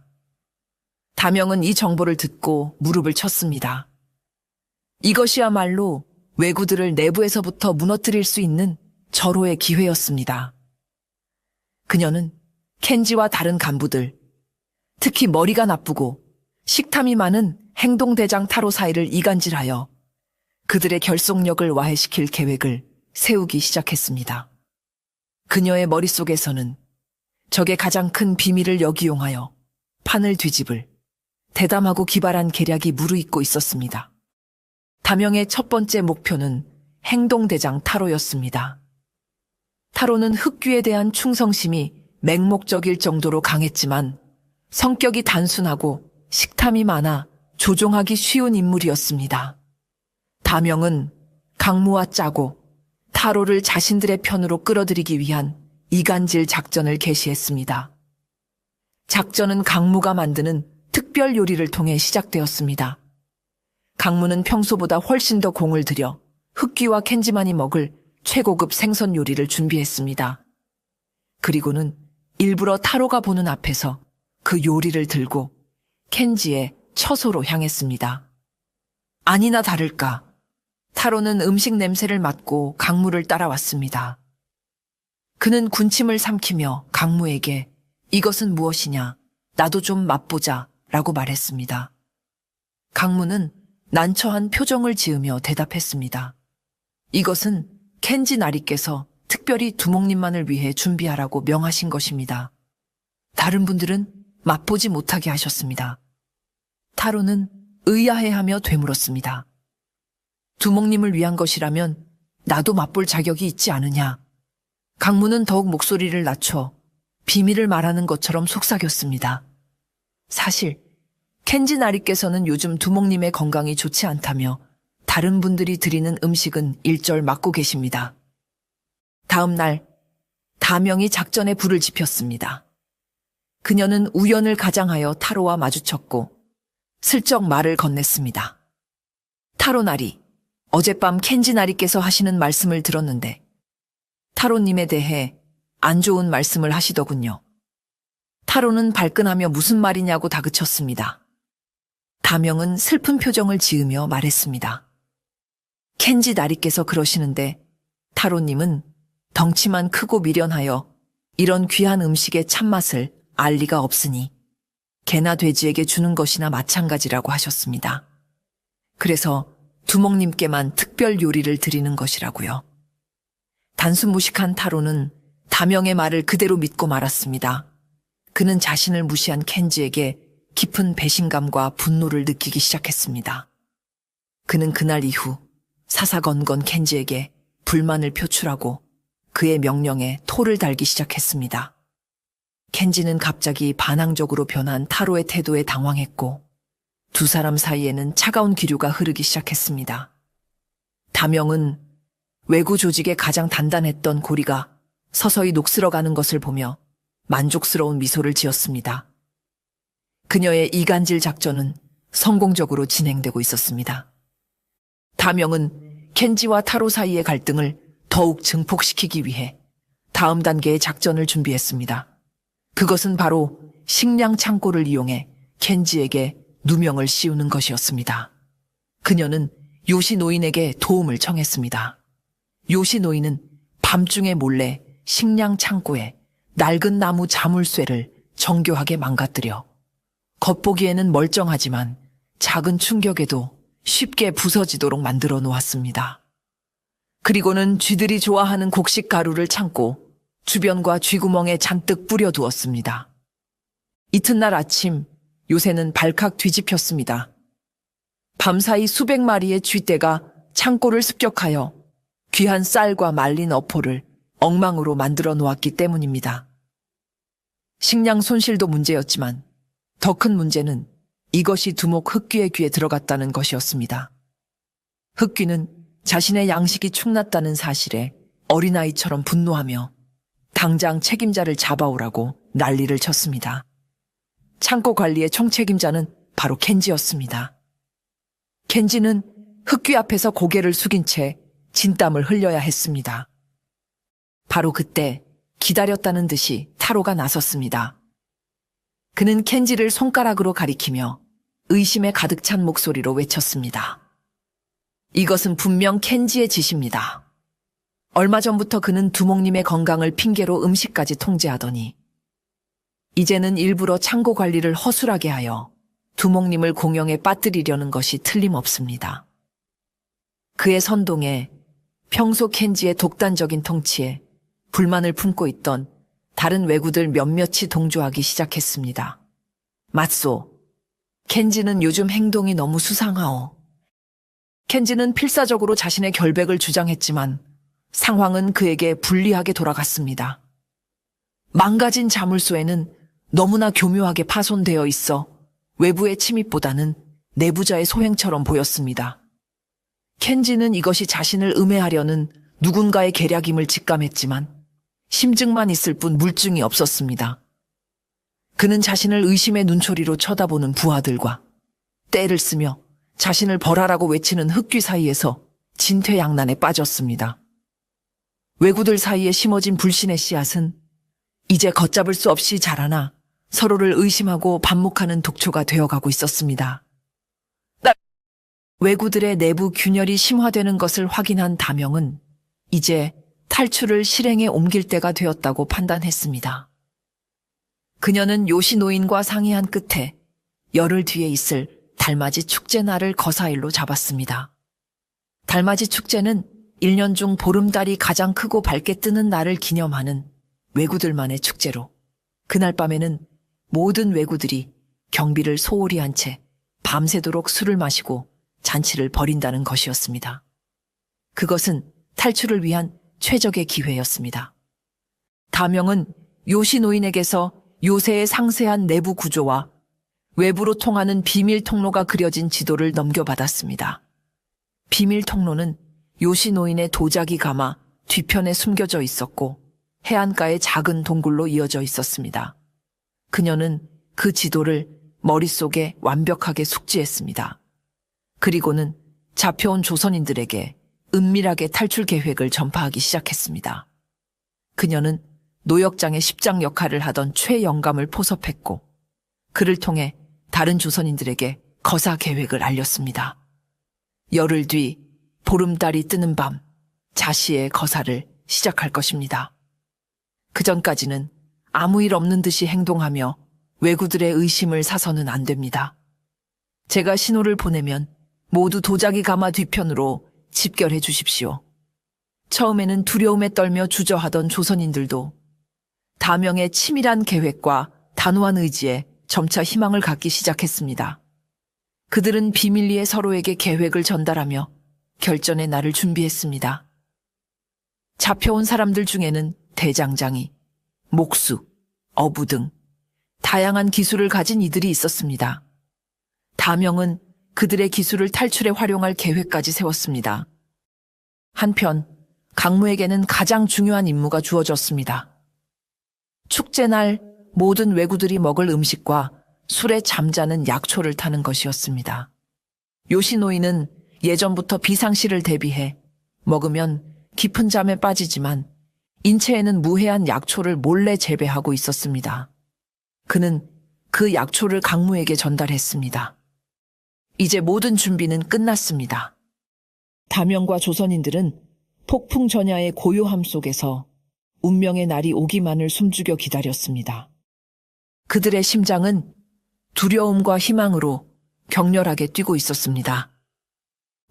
다명은 이 정보를 듣고 무릎을 쳤습니다. 이것이야말로 왜구들을 내부에서부터 무너뜨릴 수 있는 절호의 기회였습니다. 그녀는 켄지와 다른 간부들, 특히 머리가 나쁘고 식탐이 많은 행동대장 타로 사이를 이간질하여 그들의 결속력을 와해시킬 계획을 세우기 시작했습니다. 그녀의 머릿속에서는 적의 가장 큰 비밀을 역이용하여 판을 뒤집을 대담하고 기발한 계략이 무르익고 있었습니다. 다명의 첫 번째 목표는 행동대장 타로였습니다. 타로는 흑귀에 대한 충성심이 맹목적일 정도로 강했지만 성격이 단순하고 식탐이 많아 조종하기 쉬운 인물이었습니다. 다명은 강무와 짜고 타로를 자신들의 편으로 끌어들이기 위한 이간질 작전을 개시했습니다. 작전은 강무가 만드는 특별 요리를 통해 시작되었습니다. 강무는 평소보다 훨씬 더 공을 들여 흑귀와 켄지만이 먹을 최고급 생선 요리를 준비했습니다. 그리고는 일부러 타로가 보는 앞에서 그 요리를 들고 켄지의 처소로 향했습니다. 아니나 다를까 타로는 음식 냄새를 맡고 강무를 따라왔습니다. 그는 군침을 삼키며 강무에게 이것은 무엇이냐, 나도 좀 맛보자 라고 말했습니다. 강무는 난처한 표정을 지으며 대답했습니다. 이것은 켄지 나리께서 특별히 두목님만을 위해 준비하라고 명하신 것입니다. 다른 분들은 맛보지 못하게 하셨습니다. 타로는 의아해하며 되물었습니다. 두목님을 위한 것이라면 나도 맛볼 자격이 있지 않으냐. 강무는 더욱 목소리를 낮춰 비밀을 말하는 것처럼 속삭였습니다. 사실 켄지 나리께서는 요즘 두목님의 건강이 좋지 않다며 다른 분들이 드리는 음식은 일절 막고 계십니다. 다음 날 다명이 작전에 불을 지폈습니다. 그녀는 우연을 가장하여 타로와 마주쳤고 슬쩍 말을 건넸습니다. 타로 나리, 어젯밤 켄지 나리께서 하시는 말씀을 들었는데 타로님에 대해 안 좋은 말씀을 하시더군요. 타로는 발끈하며 무슨 말이냐고 다그쳤습니다. 다명은 슬픈 표정을 지으며 말했습니다. 켄지 나리께서 그러시는데 타로님은 덩치만 크고 미련하여 이런 귀한 음식의 참맛을 알 리가 없으니 개나 돼지에게 주는 것이나 마찬가지라고 하셨습니다. 그래서 두목님께만 특별 요리를 드리는 것이라고요. 단순 무식한 타로는 다명의 말을 그대로 믿고 말았습니다. 그는 자신을 무시한 켄지에게 깊은 배신감과 분노를 느끼기 시작했습니다. 그는 그날 이후 사사건건 켄지에게 불만을 표출하고 그의 명령에 토를 달기 시작했습니다. 켄지는 갑자기 반항적으로 변한 타로의 태도에 당황했고 두 사람 사이에는 차가운 기류가 흐르기 시작했습니다. 다명은 외구 조직의 가장 단단했던 고리가 서서히 녹슬어가는 것을 보며 만족스러운 미소를 지었습니다. 그녀의 이간질 작전은 성공적으로 진행되고 있었습니다. 다명은 켄지와 타로 사이의 갈등을 더욱 증폭시키기 위해 다음 단계의 작전을 준비했습니다. 그것은 바로 식량 창고를 이용해 켄지에게 누명을 씌우는 것이었습니다. 그녀는 요시 노인에게 도움을 청했습니다. 요시 노인은 밤중에 몰래 식량 창고에 낡은 나무 자물쇠를 정교하게 망가뜨려 겉보기에는 멀쩡하지만 작은 충격에도 쉽게 부서지도록 만들어 놓았습니다. 그리고는 쥐들이 좋아하는 곡식 가루를 참고 주변과 쥐구멍에 잔뜩 뿌려두었습니다. 이튿날 아침 요새는 발칵 뒤집혔습니다. 밤사이 수백 마리의 쥐떼가 창고를 습격하여 귀한 쌀과 말린 어포를 엉망으로 만들어 놓았기 때문입니다. 식량 손실도 문제였지만 더 큰 문제는 이것이 두목 흑귀의 귀에 들어갔다는 것이었습니다. 흑귀는 자신의 양식이 축났다는 사실에 어린아이처럼 분노하며 당장 책임자를 잡아오라고 난리를 쳤습니다. 창고 관리의 총책임자는 바로 켄지였습니다. 켄지는 흑귀 앞에서 고개를 숙인 채 진땀을 흘려야 했습니다. 바로 그때 기다렸다는 듯이 타로가 나섰습니다. 그는 켄지를 손가락으로 가리키며 의심에 가득 찬 목소리로 외쳤습니다. 이것은 분명 켄지의 짓입니다. 얼마 전부터 그는 두목님의 건강을 핑계로 음식까지 통제하더니 이제는 일부러 창고 관리를 허술하게 하여 두목님을 공영에 빠뜨리려는 것이 틀림없습니다. 그의 선동에 평소 켄지의 독단적인 통치에 불만을 품고 있던 다른 왜구들 몇몇이 동조하기 시작했습니다. 맞소. 켄지는 요즘 행동이 너무 수상하오. 켄지는 필사적으로 자신의 결백을 주장했지만 상황은 그에게 불리하게 돌아갔습니다. 망가진 자물쇠에는 너무나 교묘하게 파손되어 있어 외부의 침입보다는 내부자의 소행처럼 보였습니다. 켄지는 이것이 자신을 음해하려는 누군가의 계략임을 직감했지만 심증만 있을 뿐 물증이 없었습니다. 그는 자신을 의심의 눈초리로 쳐다보는 부하들과 떼를 쓰며 자신을 벌하라고 외치는 흑귀 사이에서 진퇴양난에 빠졌습니다. 왜구들 사이에 심어진 불신의 씨앗은 이제 걷잡을 수 없이 자라나 서로를 의심하고 반목하는 독초가 되어가고 있었습니다. 왜구들의 내부 균열이 심화되는 것을 확인한 다명은 이제 탈출을 실행에 옮길 때가 되었다고 판단했습니다. 그녀는 요시노인과 상의한 끝에 열흘 뒤에 있을 달맞이 축제 날을 거사일로 잡았습니다. 달맞이 축제는 1년 중 보름달이 가장 크고 밝게 뜨는 날을 기념하는 왜구들만의 축제로 그날 밤에는 모든 왜구들이 경비를 소홀히 한 채 밤새도록 술을 마시고 잔치를 벌인다는 것이었습니다. 그것은 탈출을 위한 최적의 기회였습니다. 다명은 요시노인에게서 요새의 상세한 내부 구조와 외부로 통하는 비밀 통로가 그려진 지도를 넘겨받았습니다. 비밀 통로는 요시노인의 도자기 가마 뒤편에 숨겨져 있었고 해안가의 작은 동굴로 이어져 있었습니다. 그녀는 그 지도를 머릿속에 완벽하게 숙지했습니다. 그리고는 잡혀온 조선인들에게 은밀하게 탈출 계획을 전파하기 시작했습니다. 그녀는 노역장의 십장 역할을 하던 최영감을 포섭했고 그를 통해 다른 조선인들에게 거사 계획을 알렸습니다. 열흘 뒤 보름달이 뜨는 밤 자시의 거사를 시작할 것입니다. 그전까지는 아무 일 없는 듯이 행동하며 왜구들의 의심을 사서는 안 됩니다. 제가 신호를 보내면 모두 도자기 가마 뒤편으로 집결해 주십시오. 처음에는 두려움에 떨며 주저하던 조선인들도 다명의 치밀한 계획과 단호한 의지에 점차 희망을 갖기 시작했습니다. 그들은 비밀리에 서로에게 계획을 전달하며 결전의 날을 준비했습니다. 잡혀온 사람들 중에는 대장장이, 목수, 어부 등 다양한 기술을 가진 이들이 있었습니다. 다명은 그들의 기술을 탈출에 활용할 계획까지 세웠습니다. 한편 강무에게는 가장 중요한 임무가 주어졌습니다. 축제날 모든 왜구들이 먹을 음식과 술에 잠자는 약초를 타는 것이었습니다. 요시노이는 예전부터 비상시를 대비해 먹으면 깊은 잠에 빠지지만 인체에는 무해한 약초를 몰래 재배하고 있었습니다. 그는 그 약초를 강무에게 전달했습니다. 이제 모든 준비는 끝났습니다. 다명과 조선인들은 폭풍 전야의 고요함 속에서 운명의 날이 오기만을 숨죽여 기다렸습니다. 그들의 심장은 두려움과 희망으로 격렬하게 뛰고 있었습니다.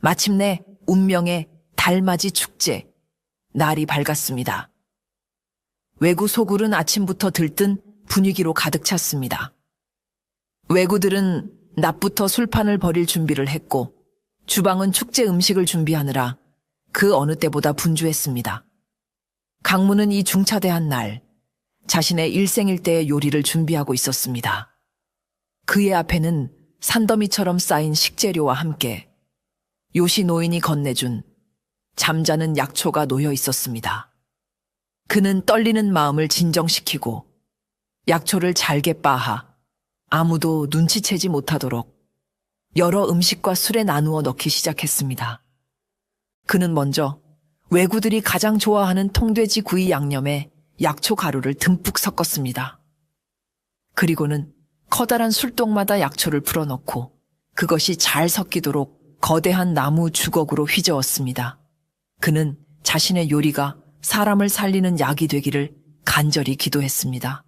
마침내 운명의 달맞이 축제. 날이 밝았습니다. 외구 소굴은 아침부터 들뜬 분위기로 가득 찼습니다. 외구들은 낮부터 술판을 벌일 준비를 했고 주방은 축제 음식을 준비하느라 그 어느 때보다 분주했습니다. 강무는 이 중차대한 날 자신의 일생일대의 요리를 준비하고 있었습니다. 그의 앞에는 산더미처럼 쌓인 식재료와 함께 요시 노인이 건네준 잠자는 약초가 놓여 있었습니다. 그는 떨리는 마음을 진정시키고 약초를 잘게 빻아 아무도 눈치채지 못하도록 여러 음식과 술에 나누어 넣기 시작했습니다. 그는 먼저 외구들이 가장 좋아하는 통돼지 구이 양념에 약초 가루를 듬뿍 섞었습니다. 그리고는 커다란 술독마다 약초를 풀어넣고 그것이 잘 섞이도록 거대한 나무 주걱으로 휘저었습니다. 그는 자신의 요리가 사람을 살리는 약이 되기를 간절히 기도했습니다.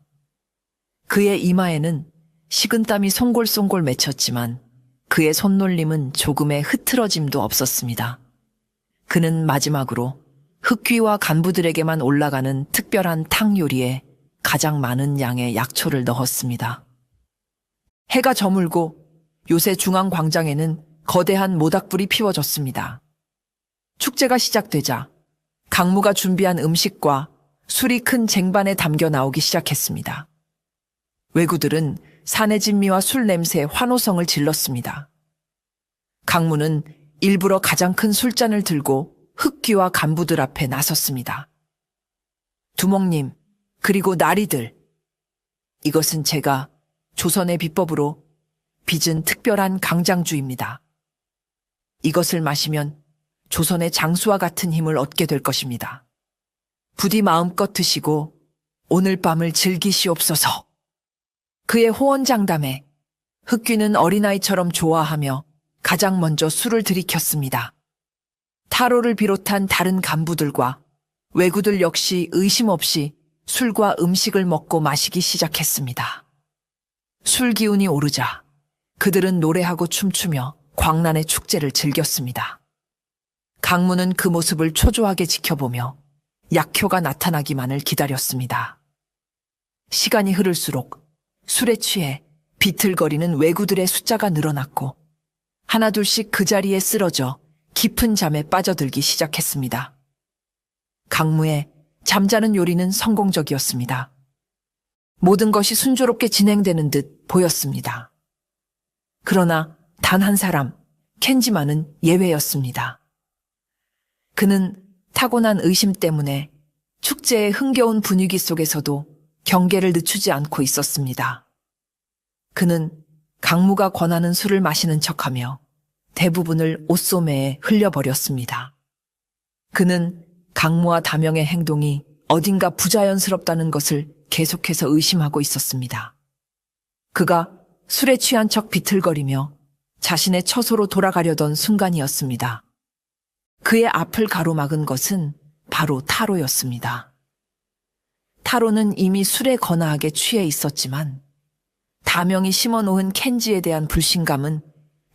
그의 이마에는 식은땀이 송골송골 맺혔지만 그의 손놀림은 조금의 흐트러짐도 없었습니다. 그는 마지막으로 흑귀와 간부들에게만 올라가는 특별한 탕 요리에 가장 많은 양의 약초를 넣었습니다. 해가 저물고 요새 중앙광장에는 거대한 모닥불이 피워졌습니다. 축제가 시작되자 강무가 준비한 음식과 술이 큰 쟁반에 담겨 나오기 시작했습니다. 외구들은 산의 진미와 술 냄새에 환호성을 질렀습니다. 강무는 일부러 가장 큰 술잔을 들고 흑귀와 간부들 앞에 나섰습니다. 두목님, 그리고 나리들, 이것은 제가 조선의 비법으로 빚은 특별한 강장주입니다. 이것을 마시면 조선의 장수와 같은 힘을 얻게 될 것입니다. 부디 마음껏 드시고 오늘 밤을 즐기시옵소서. 그의 호언장담에 흑귀는 어린아이처럼 좋아하며 가장 먼저 술을 들이켰습니다. 타로를 비롯한 다른 간부들과 외구들 역시 의심 없이 술과 음식을 먹고 마시기 시작했습니다. 술 기운이 오르자 그들은 노래하고 춤추며 광란의 축제를 즐겼습니다. 강무는 그 모습을 초조하게 지켜보며 약효가 나타나기만을 기다렸습니다. 시간이 흐를수록 술에 취해 비틀거리는 외구들의 숫자가 늘어났고 하나둘씩 그 자리에 쓰러져 깊은 잠에 빠져들기 시작했습니다. 강무의 잠자는 요리는 성공적이었습니다. 모든 것이 순조롭게 진행되는 듯 보였습니다. 그러나 단 한 사람, 켄지만은 예외였습니다. 그는 타고난 의심 때문에 축제의 흥겨운 분위기 속에서도 경계를 늦추지 않고 있었습니다. 그는 강무가 권하는 술을 마시는 척하며 대부분을 옷소매에 흘려버렸습니다. 그는 강무와 다명의 행동이 어딘가 부자연스럽다는 것을 계속해서 의심하고 있었습니다. 그가 술에 취한 척 비틀거리며 자신의 처소로 돌아가려던 순간이었습니다. 그의 앞을 가로막은 것은 바로 타로였습니다. 타로는 이미 술에 거나하게 취해 있었지만 다명이 심어놓은 켄지에 대한 불신감은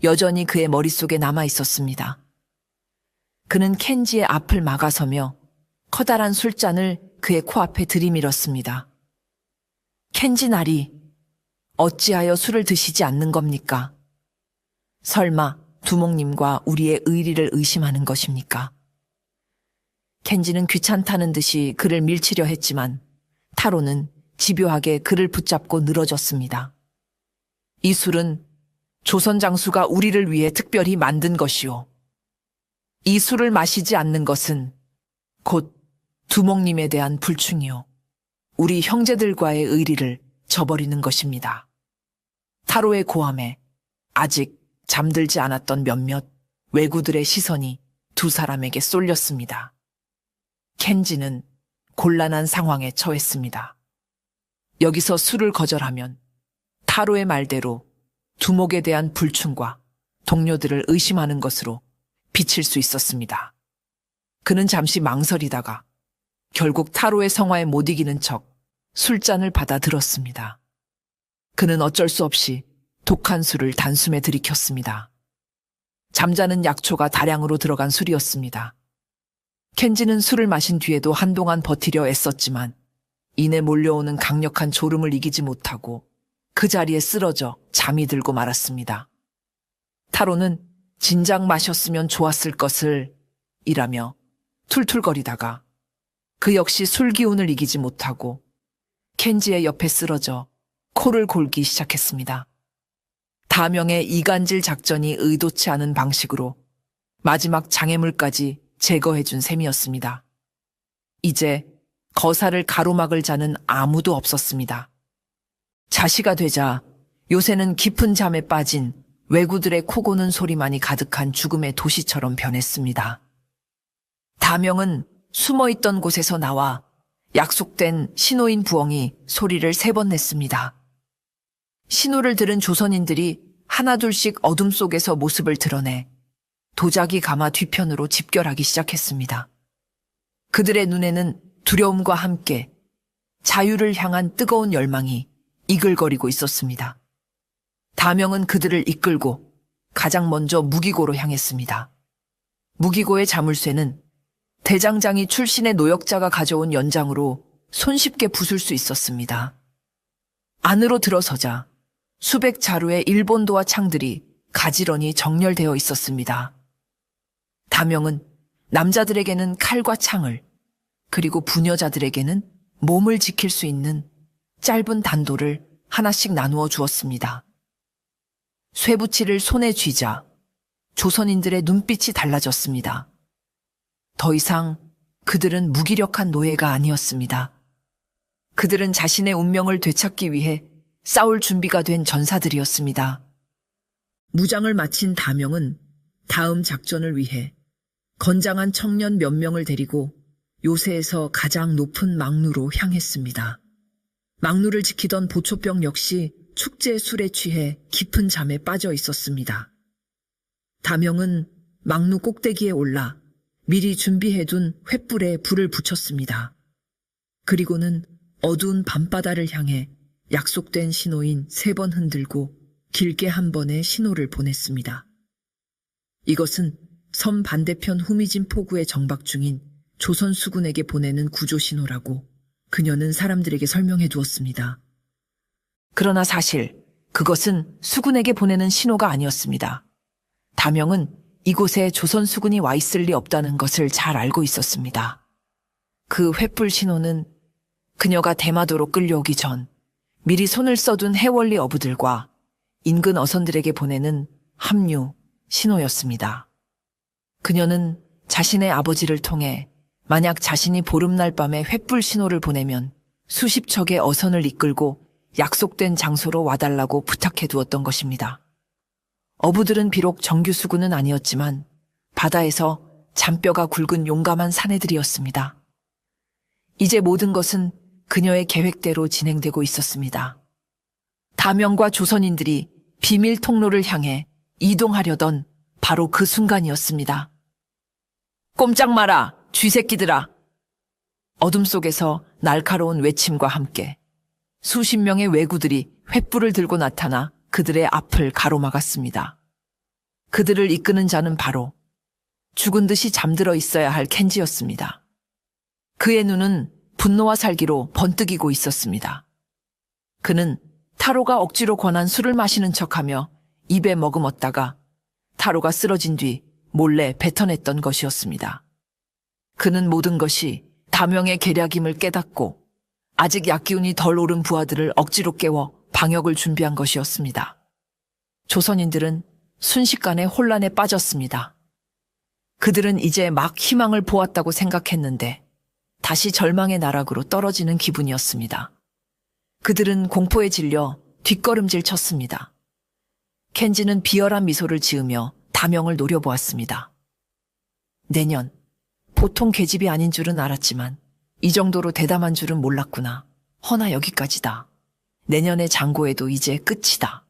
여전히 그의 머릿속에 남아 있었습니다. 그는 켄지의 앞을 막아서며 커다란 술잔을 그의 코앞에 들이밀었습니다. 켄지 나리, 어찌하여 술을 드시지 않는 겁니까? 설마 두목님과 우리의 의리를 의심하는 것입니까? 켄지는 귀찮다는 듯이 그를 밀치려 했지만 타로는 집요하게 그를 붙잡고 늘어졌습니다. 이 술은 조선 장수가 우리를 위해 특별히 만든 것이오. 이 술을 마시지 않는 것은 곧 두목님에 대한 불충이요. 우리 형제들과의 의리를 저버리는 것입니다. 타로의 고함에 아직 잠들지 않았던 몇몇 외구들의 시선이 두 사람에게 쏠렸습니다. 켄지는 곤란한 상황에 처했습니다. 여기서 술을 거절하면 타로의 말대로 두목에 대한 불충과 동료들을 의심하는 것으로 비칠 수 있었습니다. 그는 잠시 망설이다가 결국 타로의 성화에 못 이기는 척 술잔을 받아 들었습니다. 그는 어쩔 수 없이 독한 술을 단숨에 들이켰습니다. 잠자는 약초가 다량으로 들어간 술이었습니다. 켄지는 술을 마신 뒤에도 한동안 버티려 애썼지만 이내 몰려오는 강력한 졸음을 이기지 못하고 그 자리에 쓰러져 잠이 들고 말았습니다. 타로는 진작 마셨으면 좋았을 것을 이라며 툴툴거리다가 그 역시 술 기운을 이기지 못하고 켄지의 옆에 쓰러져 코를 골기 시작했습니다. 다명의 이간질 작전이 의도치 않은 방식으로 마지막 장애물까지 제거해준 셈이었습니다. 이제 거사를 가로막을 자는 아무도 없었습니다. 자시가 되자 요새는 깊은 잠에 빠진 외구들의 코 고는 소리만이 가득한 죽음의 도시처럼 변했습니다. 다명은 숨어있던 곳에서 나와 약속된 신호인 부엉이 소리를 3번 냈습니다. 신호를 들은 조선인들이 하나둘씩 어둠 속에서 모습을 드러내 도자기 가마 뒤편으로 집결하기 시작했습니다. 그들의 눈에는 두려움과 함께 자유를 향한 뜨거운 열망이 이글거리고 있었습니다. 다명은 그들을 이끌고 가장 먼저 무기고로 향했습니다. 무기고의 자물쇠는 대장장이 출신의 노역자가 가져온 연장으로 손쉽게 부술 수 있었습니다. 안으로 들어서자 수백 자루의 일본도와 창들이 가지런히 정렬되어 있었습니다. 다명은 남자들에게는 칼과 창을, 그리고 부녀자들에게는 몸을 지킬 수 있는 짧은 단도를 하나씩 나누어 주었습니다. 쇠붙이를 손에 쥐자 조선인들의 눈빛이 달라졌습니다. 더 이상 그들은 무기력한 노예가 아니었습니다. 그들은 자신의 운명을 되찾기 위해 싸울 준비가 된 전사들이었습니다. 무장을 마친 다명은 다음 작전을 위해 건장한 청년 몇 명을 데리고 요새에서 가장 높은 망루로 향했습니다. 망루를 지키던 보초병 역시 축제의 술에 취해 깊은 잠에 빠져 있었습니다. 다명은 망루 꼭대기에 올라 미리 준비해둔 횃불에 불을 붙였습니다. 그리고는 어두운 밤바다를 향해 약속된 신호인 3번 흔들고 길게 한 번의 신호를 보냈습니다. 이것은 섬 반대편 후미진 포구에 정박 중인 조선 수군에게 보내는 구조 신호라고 그녀는 사람들에게 설명해 두었습니다. 그러나 사실 그것은 수군에게 보내는 신호가 아니었습니다. 다명은 이곳에 조선 수군이 와 있을 리 없다는 것을 잘 알고 있었습니다. 그 횃불 신호는 그녀가 대마도로 끌려오기 전 미리 손을 써둔 해월리 어부들과 인근 어선들에게 보내는 합류 신호였습니다. 그녀는 자신의 아버지를 통해 만약 자신이 보름날 밤에 횃불 신호를 보내면 수십 척의 어선을 이끌고 약속된 장소로 와달라고 부탁해 두었던 것입니다. 어부들은 비록 정규 수군은 아니었지만 바다에서 잔뼈가 굵은 용감한 사내들이었습니다. 이제 모든 것은 그녀의 계획대로 진행되고 있었습니다. 다명과 조선인들이 비밀 통로를 향해 이동하려던 바로 그 순간이었습니다. 꼼짝 마라, 쥐새끼들아! 어둠 속에서 날카로운 외침과 함께 수십 명의 왜구들이 횃불을 들고 나타나 그들의 앞을 가로막았습니다. 그들을 이끄는 자는 바로 죽은 듯이 잠들어 있어야 할 켄지였습니다. 그의 눈은 분노와 살기로 번뜩이고 있었습니다. 그는 타로가 억지로 권한 술을 마시는 척하며 입에 머금었다가 타로가 쓰러진 뒤 몰래 뱉어냈던 것이었습니다. 그는 모든 것이 다명의 계략임을 깨닫고 아직 약기운이 덜 오른 부하들을 억지로 깨워 방역을 준비한 것이었습니다. 조선인들은 순식간에 혼란에 빠졌습니다. 그들은 이제 막 희망을 보았다고 생각했는데 다시 절망의 나락으로 떨어지는 기분이었습니다. 그들은 공포에 질려 뒷걸음질 쳤습니다. 켄지는 비열한 미소를 지으며 다명을 노려보았습니다. 내년, 보통 계집이 아닌 줄은 알았지만 이 정도로 대담한 줄은 몰랐구나. 허나 여기까지다. 내년의 장고에도 이제 끝이다.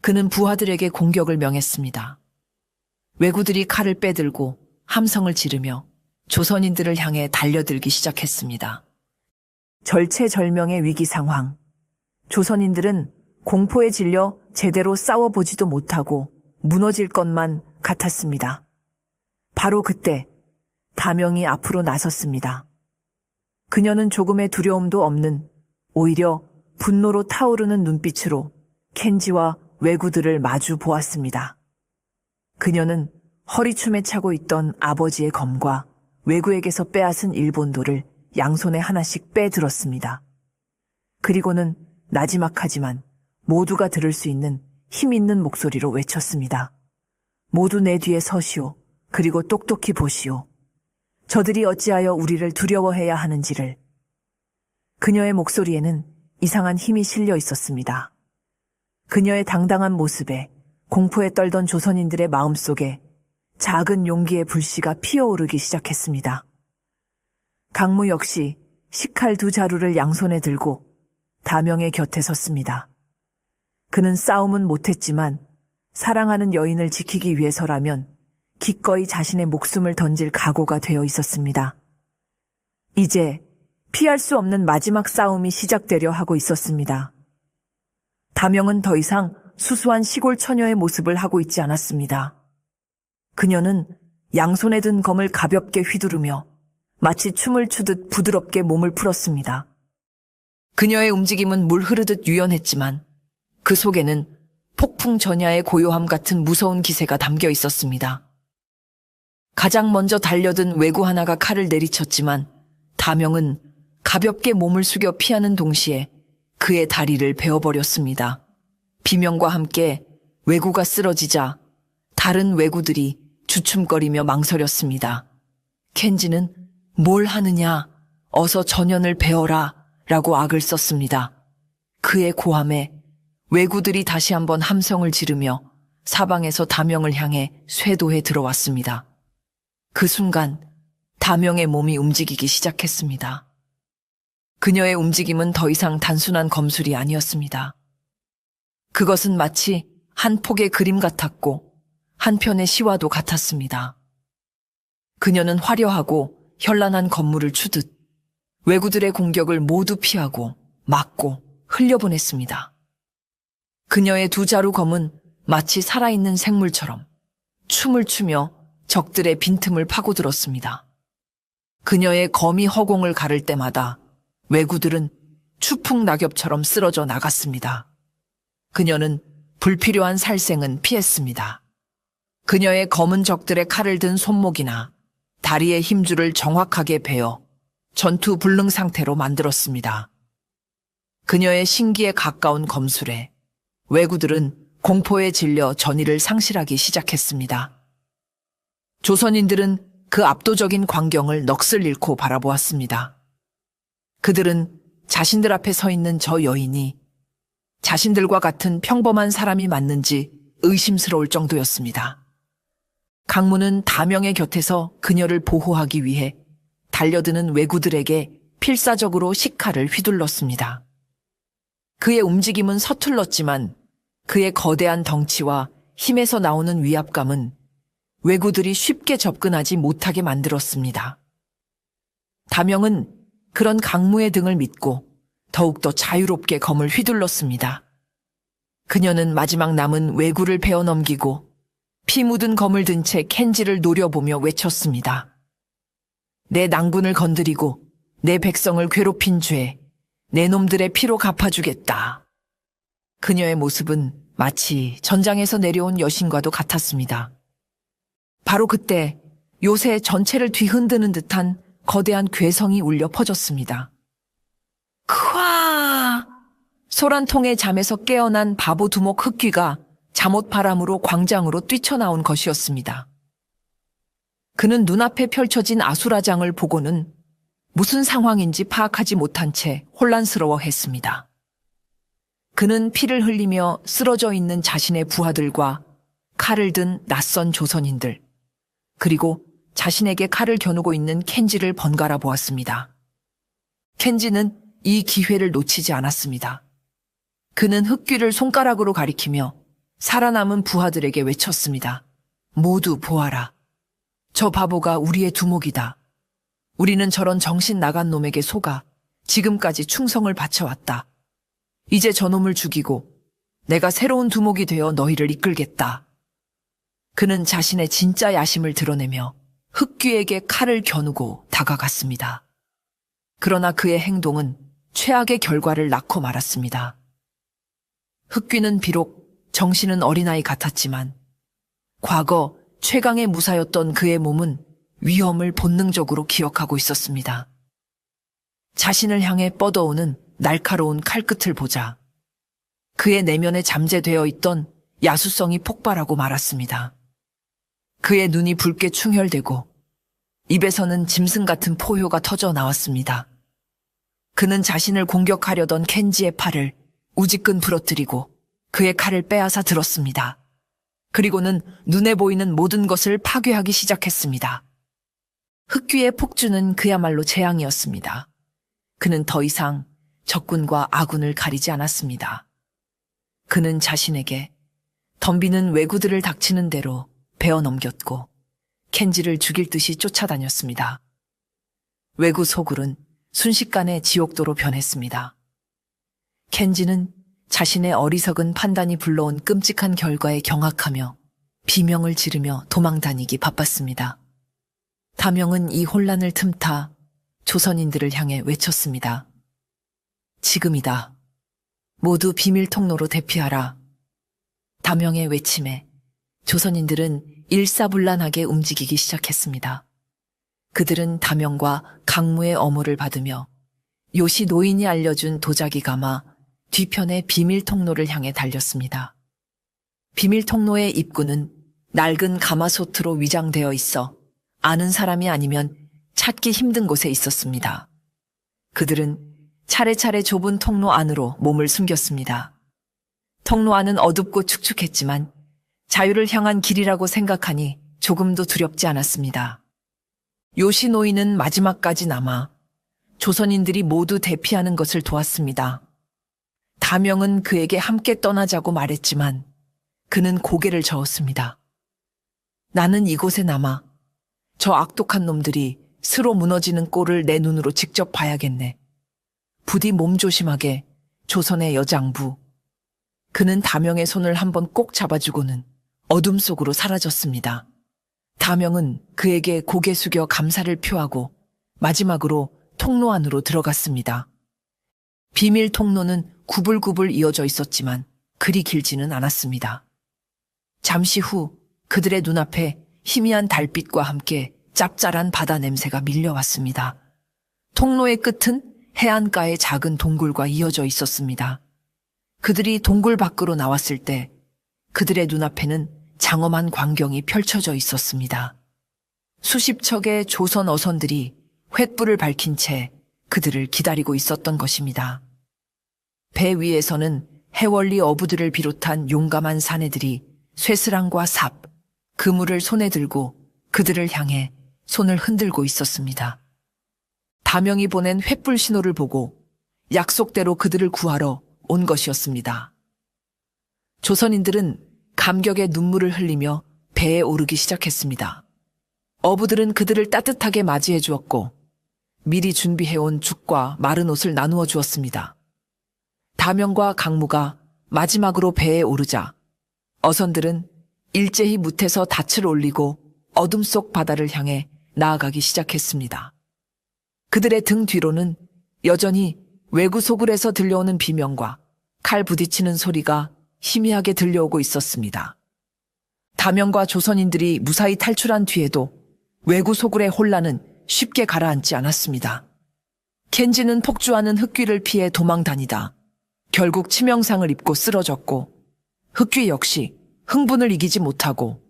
그는 부하들에게 공격을 명했습니다. 왜구들이 칼을 빼들고 함성을 지르며 조선인들을 향해 달려들기 시작했습니다. 절체절명의 위기 상황. 조선인들은 공포에 질려 제대로 싸워보지도 못하고 무너질 것만 같았습니다. 바로 그때 다명이 앞으로 나섰습니다. 그녀는 조금의 두려움도 없는, 오히려 분노로 타오르는 눈빛으로 켄지와 왜구들을 마주 보았습니다. 그녀는 허리춤에 차고 있던 아버지의 검과 왜구에게서 빼앗은 일본도를 양손에 하나씩 빼들었습니다. 그리고는 나지막하지만 모두가 들을 수 있는 힘 있는 목소리로 외쳤습니다. 모두 내 뒤에 서시오. 그리고 똑똑히 보시오. 저들이 어찌하여 우리를 두려워해야 하는지를. 그녀의 목소리에는 이상한 힘이 실려 있었습니다. 그녀의 당당한 모습에 공포에 떨던 조선인들의 마음속에 작은 용기의 불씨가 피어오르기 시작했습니다. 강무 역시 식칼 2자루를 양손에 들고 다명의 곁에 섰습니다. 그는 싸움은 못했지만 사랑하는 여인을 지키기 위해서라면 기꺼이 자신의 목숨을 던질 각오가 되어 있었습니다. 이제 피할 수 없는 마지막 싸움이 시작되려 하고 있었습니다. 다명은 더 이상 수수한 시골 처녀의 모습을 하고 있지 않았습니다. 그녀는 양손에 든 검을 가볍게 휘두르며 마치 춤을 추듯 부드럽게 몸을 풀었습니다. 그녀의 움직임은 물 흐르듯 유연했지만 그 속에는 폭풍 전야의 고요함 같은 무서운 기세가 담겨 있었습니다. 가장 먼저 달려든 왜구 하나가 칼을 내리쳤지만 다명은 가볍게 몸을 숙여 피하는 동시에 그의 다리를 베어버렸습니다. 비명과 함께 왜구가 쓰러지자 다른 왜구들이 주춤거리며 망설였습니다. 켄지는 뭘 하느냐, 어서 전연을 베어라 라고 악을 썼습니다. 그의 고함에 왜구들이 다시 한번 함성을 지르며 사방에서 다명을 향해 쇄도해 들어왔습니다. 그 순간 다명의 몸이 움직이기 시작했습니다. 그녀의 움직임은 더 이상 단순한 검술이 아니었습니다. 그것은 마치 한 폭의 그림 같았고 한 편의 시와도 같았습니다. 그녀는 화려하고 현란한 건물을 추듯 왜구들의 공격을 모두 피하고 막고 흘려보냈습니다. 그녀의 2자루 검은 마치 살아있는 생물처럼 춤을 추며 적들의 빈틈을 파고들었습니다. 그녀의 검이 허공을 가를 때마다 왜구들은 추풍 낙엽처럼 쓰러져 나갔습니다. 그녀는 불필요한 살생은 피했습니다. 그녀의 검은 적들의 칼을 든 손목이나 다리의 힘줄을 정확하게 베어 전투 불능 상태로 만들었습니다. 그녀의 신기에 가까운 검술에 왜구들은 공포에 질려 전의를 상실하기 시작했습니다. 조선인들은 그 압도적인 광경을 넋을 잃고 바라보았습니다. 그들은 자신들 앞에 서 있는 저 여인이 자신들과 같은 평범한 사람이 맞는지 의심스러울 정도였습니다. 강무는 다명의 곁에서 그녀를 보호하기 위해 달려드는 왜구들에게 필사적으로 식칼을 휘둘렀습니다. 그의 움직임은 서툴렀지만 그의 거대한 덩치와 힘에서 나오는 위압감은 왜구들이 쉽게 접근하지 못하게 만들었습니다. 다명은 그런 강무의 등을 믿고 더욱더 자유롭게 검을 휘둘렀습니다. 그녀는 마지막 남은 왜구를 베어 넘기고 피 묻은 검을 든 채 켄지를 노려보며 외쳤습니다. 내 낭군을 건드리고 내 백성을 괴롭힌 죄, 내 놈들의 피로 갚아주겠다. 그녀의 모습은 마치 전장에서 내려온 여신과도 같았습니다. 바로 그때 요새 전체를 뒤흔드는 듯한 거대한 괴성이 울려 퍼졌습니다. 크아! 소란통의 잠에서 깨어난 바보 두목 흑귀가 잠옷바람으로 광장으로 뛰쳐나온 것이었습니다. 그는 눈앞에 펼쳐진 아수라장을 보고는 무슨 상황인지 파악하지 못한 채 혼란스러워했습니다. 그는 피를 흘리며 쓰러져 있는 자신의 부하들과 칼을 든 낯선 조선인들, 그리고 자신에게 칼을 겨누고 있는 켄지를 번갈아 보았습니다. 켄지는 이 기회를 놓치지 않았습니다. 그는 흑귀를 손가락으로 가리키며 살아남은 부하들에게 외쳤습니다. 모두 보아라. 저 바보가 우리의 두목이다. 우리는 저런 정신 나간 놈에게 속아 지금까지 충성을 바쳐왔다. 이제 저놈을 죽이고 내가 새로운 두목이 되어 너희를 이끌겠다. 그는 자신의 진짜 야심을 드러내며 흑귀에게 칼을 겨누고 다가갔습니다. 그러나 그의 행동은 최악의 결과를 낳고 말았습니다. 흑귀는 비록 정신은 어린아이 같았지만 과거 최강의 무사였던 그의 몸은 위험을 본능적으로 기억하고 있었습니다. 자신을 향해 뻗어오는 날카로운 칼끝을 보자 그의 내면에 잠재되어 있던 야수성이 폭발하고 말았습니다. 그의 눈이 붉게 충혈되고 입에서는 짐승 같은 포효가 터져 나왔습니다. 그는 자신을 공격하려던 켄지의 팔을 우지끈 부러뜨리고 그의 칼을 빼앗아 들었습니다. 그리고는 눈에 보이는 모든 것을 파괴하기 시작했습니다. 흑귀의 폭주는 그야말로 재앙이었습니다. 그는 더 이상 적군과 아군을 가리지 않았습니다. 그는 자신에게 덤비는 왜구들을 닥치는 대로 베어 넘겼고 켄지를 죽일 듯이 쫓아다녔습니다. 왜구 소굴은 순식간에 지옥도로 변했습니다. 켄지는 자신의 어리석은 판단이 불러온 끔찍한 결과에 경악하며 비명을 지르며 도망다니기 바빴습니다. 다명은 이 혼란을 틈타 조선인들을 향해 외쳤습니다. 지금이다. 모두 비밀 통로로 대피하라. 다명의 외침에 조선인들은 일사불란하게 움직이기 시작했습니다. 그들은 다명과 강무의 어무를 받으며 요시 노인이 알려준 도자기 가마 뒤편의 비밀 통로를 향해 달렸습니다. 비밀 통로의 입구는 낡은 가마솥으로 위장되어 있어 아는 사람이 아니면 찾기 힘든 곳에 있었습니다. 그들은 차례차례 좁은 통로 안으로 몸을 숨겼습니다. 통로 안은 어둡고 축축했지만 자유를 향한 길이라고 생각하니 조금도 두렵지 않았습니다. 요시 노인은 마지막까지 남아 조선인들이 모두 대피하는 것을 도왔습니다. 다명은 그에게 함께 떠나자고 말했지만 그는 고개를 저었습니다. 나는 이곳에 남아 저 악독한 놈들이 스로 무너지는 꼴을 내 눈으로 직접 봐야겠네. 부디 몸조심하게 조선의 여장부. 그는 다명의 손을 한번 꼭 잡아주고는 어둠 속으로 사라졌습니다. 다명은 그에게 고개 숙여 감사를 표하고 마지막으로 통로 안으로 들어갔습니다. 비밀 통로는 구불구불 이어져 있었지만 그리 길지는 않았습니다. 잠시 후 그들의 눈앞에 희미한 달빛과 함께 짭짤한 바다 냄새가 밀려왔습니다. 통로의 끝은 해안가의 작은 동굴과 이어져 있었습니다. 그들이 동굴 밖으로 나왔을 때 그들의 눈앞에는 장엄한 광경이 펼쳐져 있었습니다. 수십 척의 조선 어선들이 횃불을 밝힌 채 그들을 기다리고 있었던 것입니다. 배 위에서는 해월리 어부들을 비롯한 용감한 사내들이 쇠스랑과 삽, 그물을 손에 들고 그들을 향해 손을 흔들고 있었습니다. 다명이 보낸 횃불 신호를 보고 약속대로 그들을 구하러 온 것이었습니다. 조선인들은 감격의 눈물을 흘리며 배에 오르기 시작했습니다. 어부들은 그들을 따뜻하게 맞이해 주었고 미리 준비해온 죽과 마른 옷을 나누어 주었습니다. 다명과 강무가 마지막으로 배에 오르자 어선들은 일제히 뭇에서 닻을 올리고 어둠 속 바다를 향해 나아가기 시작했습니다. 그들의 등 뒤로는 여전히 왜구 소굴에서 들려오는 비명과 칼 부딪히는 소리가 희미하게 들려오고 있었습니다. 다명과 조선인들이 무사히 탈출한 뒤에도 왜구 소굴의 혼란은 쉽게 가라앉지 않았습니다. 켄지는 폭주하는 흑귀를 피해 도망다니다 결국 치명상을 입고 쓰러졌고 흑귀 역시 흥분을 이기지 못하고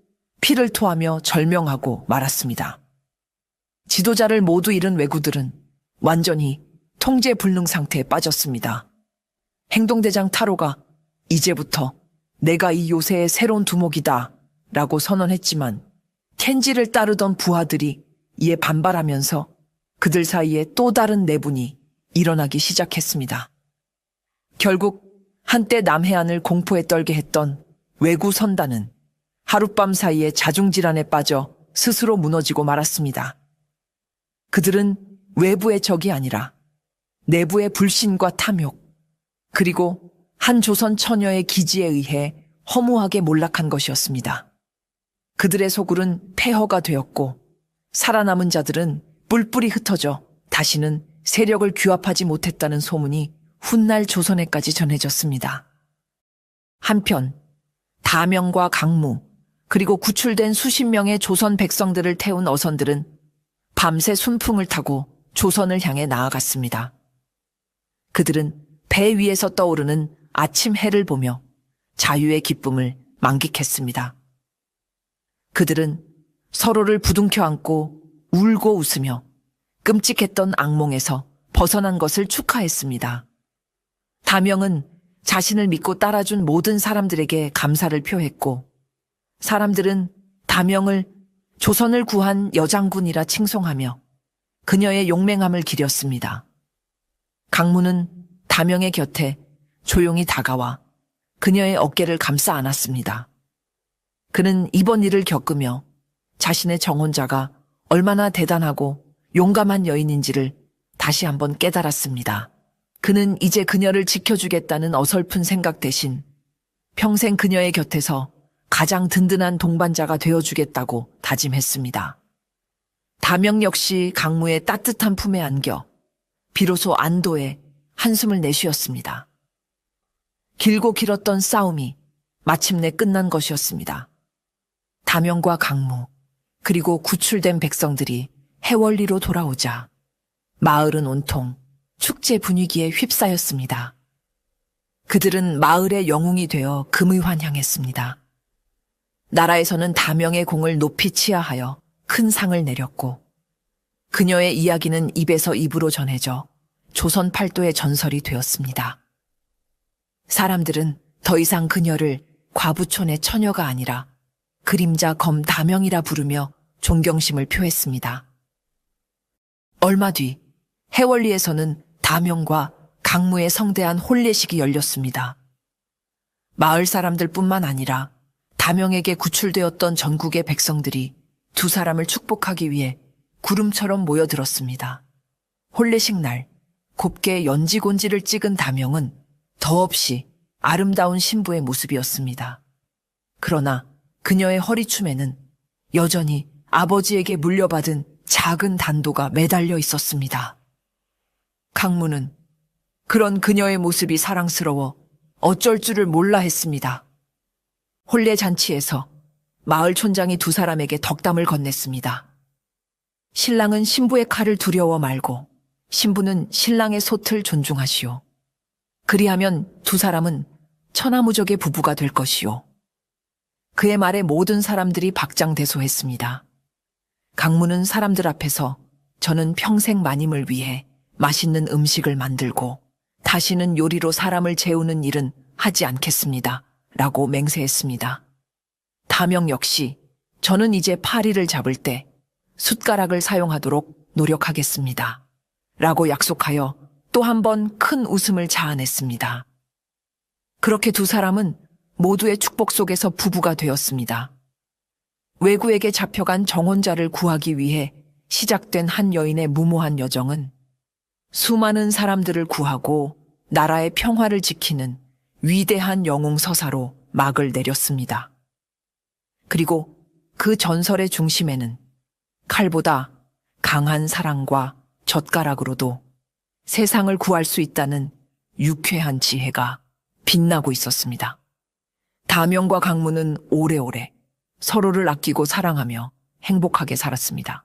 피를 토하며 절명하고 말았습니다. 지도자를 모두 잃은 왜구들은 완전히 통제 불능 상태에 빠졌습니다. 행동대장 타로가 이제부터 내가 이 요새의 새로운 두목이다 라고 선언했지만 켄지를 따르던 부하들이 이에 반발하면서 그들 사이에 또 다른 내분이 일어나기 시작했습니다. 결국 한때 남해안을 공포에 떨게 했던 왜구 선단은 하룻밤 사이에 자중질환에 빠져 스스로 무너지고 말았습니다. 그들은 외부의 적이 아니라 내부의 불신과 탐욕, 그리고 한 조선 처녀의 기지에 의해 허무하게 몰락한 것이었습니다. 그들의 소굴은 폐허가 되었고 살아남은 자들은 뿔뿔이 흩어져 다시는 세력을 규합하지 못했다는 소문이 훗날 조선에까지 전해졌습니다. 한편 다명과 강무 그리고 구출된 수십 명의 조선 백성들을 태운 어선들은 밤새 순풍을 타고 조선을 향해 나아갔습니다. 그들은 배 위에서 떠오르는 아침 해를 보며 자유의 기쁨을 만끽했습니다. 그들은 서로를 부둥켜 안고 울고 웃으며 끔찍했던 악몽에서 벗어난 것을 축하했습니다. 다명은 자신을 믿고 따라준 모든 사람들에게 감사를 표했고, 사람들은 다명을 조선을 구한 여장군이라 칭송하며 그녀의 용맹함을 기렸습니다. 강무는 다명의 곁에 조용히 다가와 그녀의 어깨를 감싸 안았습니다. 그는 이번 일을 겪으며 자신의 정혼자가 얼마나 대단하고 용감한 여인인지를 다시 한번 깨달았습니다. 그는 이제 그녀를 지켜주겠다는 어설픈 생각 대신 평생 그녀의 곁에서 가장 든든한 동반자가 되어주겠다고 다짐했습니다. 다명 역시 강무의 따뜻한 품에 안겨 비로소 안도의 한숨을 내쉬었습니다. 길고 길었던 싸움이 마침내 끝난 것이었습니다. 다명과 강무 그리고 구출된 백성들이 해월리로 돌아오자 마을은 온통 축제 분위기에 휩싸였습니다. 그들은 마을의 영웅이 되어 금의환 향했습니다. 나라에서는 다명의 공을 높이 치하하여 큰 상을 내렸고, 그녀의 이야기는 입에서 입으로 전해져 조선 팔도의 전설이 되었습니다. 사람들은 더 이상 그녀를 과부촌의 처녀가 아니라 그림자 검 다명이라 부르며 존경심을 표했습니다. 얼마 뒤 해월리에서는 다명과 강무의 성대한 혼례식이 열렸습니다. 마을 사람들뿐만 아니라 다명에게 구출되었던 전국의 백성들이 두 사람을 축복하기 위해 구름처럼 모여들었습니다. 혼례식 날 곱게 연지곤지를 찍은 다명은 더없이 아름다운 신부의 모습이었습니다. 그러나 그녀의 허리춤에는 여전히 아버지에게 물려받은 작은 단도가 매달려 있었습니다. 강무는 그런 그녀의 모습이 사랑스러워 어쩔 줄을 몰라 했습니다. 혼례 잔치에서 마을 촌장이 두 사람에게 덕담을 건넸습니다. 신랑은 신부의 칼을 두려워 말고 신부는 신랑의 솥을 존중하시오. 그리하면 두 사람은 천하무적의 부부가 될 것이오. 그의 말에 모든 사람들이 박장대소했습니다. 강무는 사람들 앞에서 저는 평생 마님을 위해 맛있는 음식을 만들고 다시는 요리로 사람을 재우는 일은 하지 않겠습니다. 라고 맹세했습니다. 다명 역시 저는 이제 파리를 잡을 때 숟가락을 사용하도록 노력하겠습니다. 라고 약속하여 또 한 번 큰 웃음을 자아냈습니다. 그렇게 두 사람은 모두의 축복 속에서 부부가 되었습니다. 왜구에게 잡혀간 정혼자를 구하기 위해 시작된 한 여인의 무모한 여정은 수많은 사람들을 구하고 나라의 평화를 지키는 위대한 영웅 서사로 막을 내렸습니다. 그리고 그 전설의 중심에는 칼보다 강한 사랑과 젓가락으로도 세상을 구할 수 있다는 유쾌한 지혜가 빛나고 있었습니다. 다명과 강무는 오래오래 서로를 아끼고 사랑하며 행복하게 살았습니다.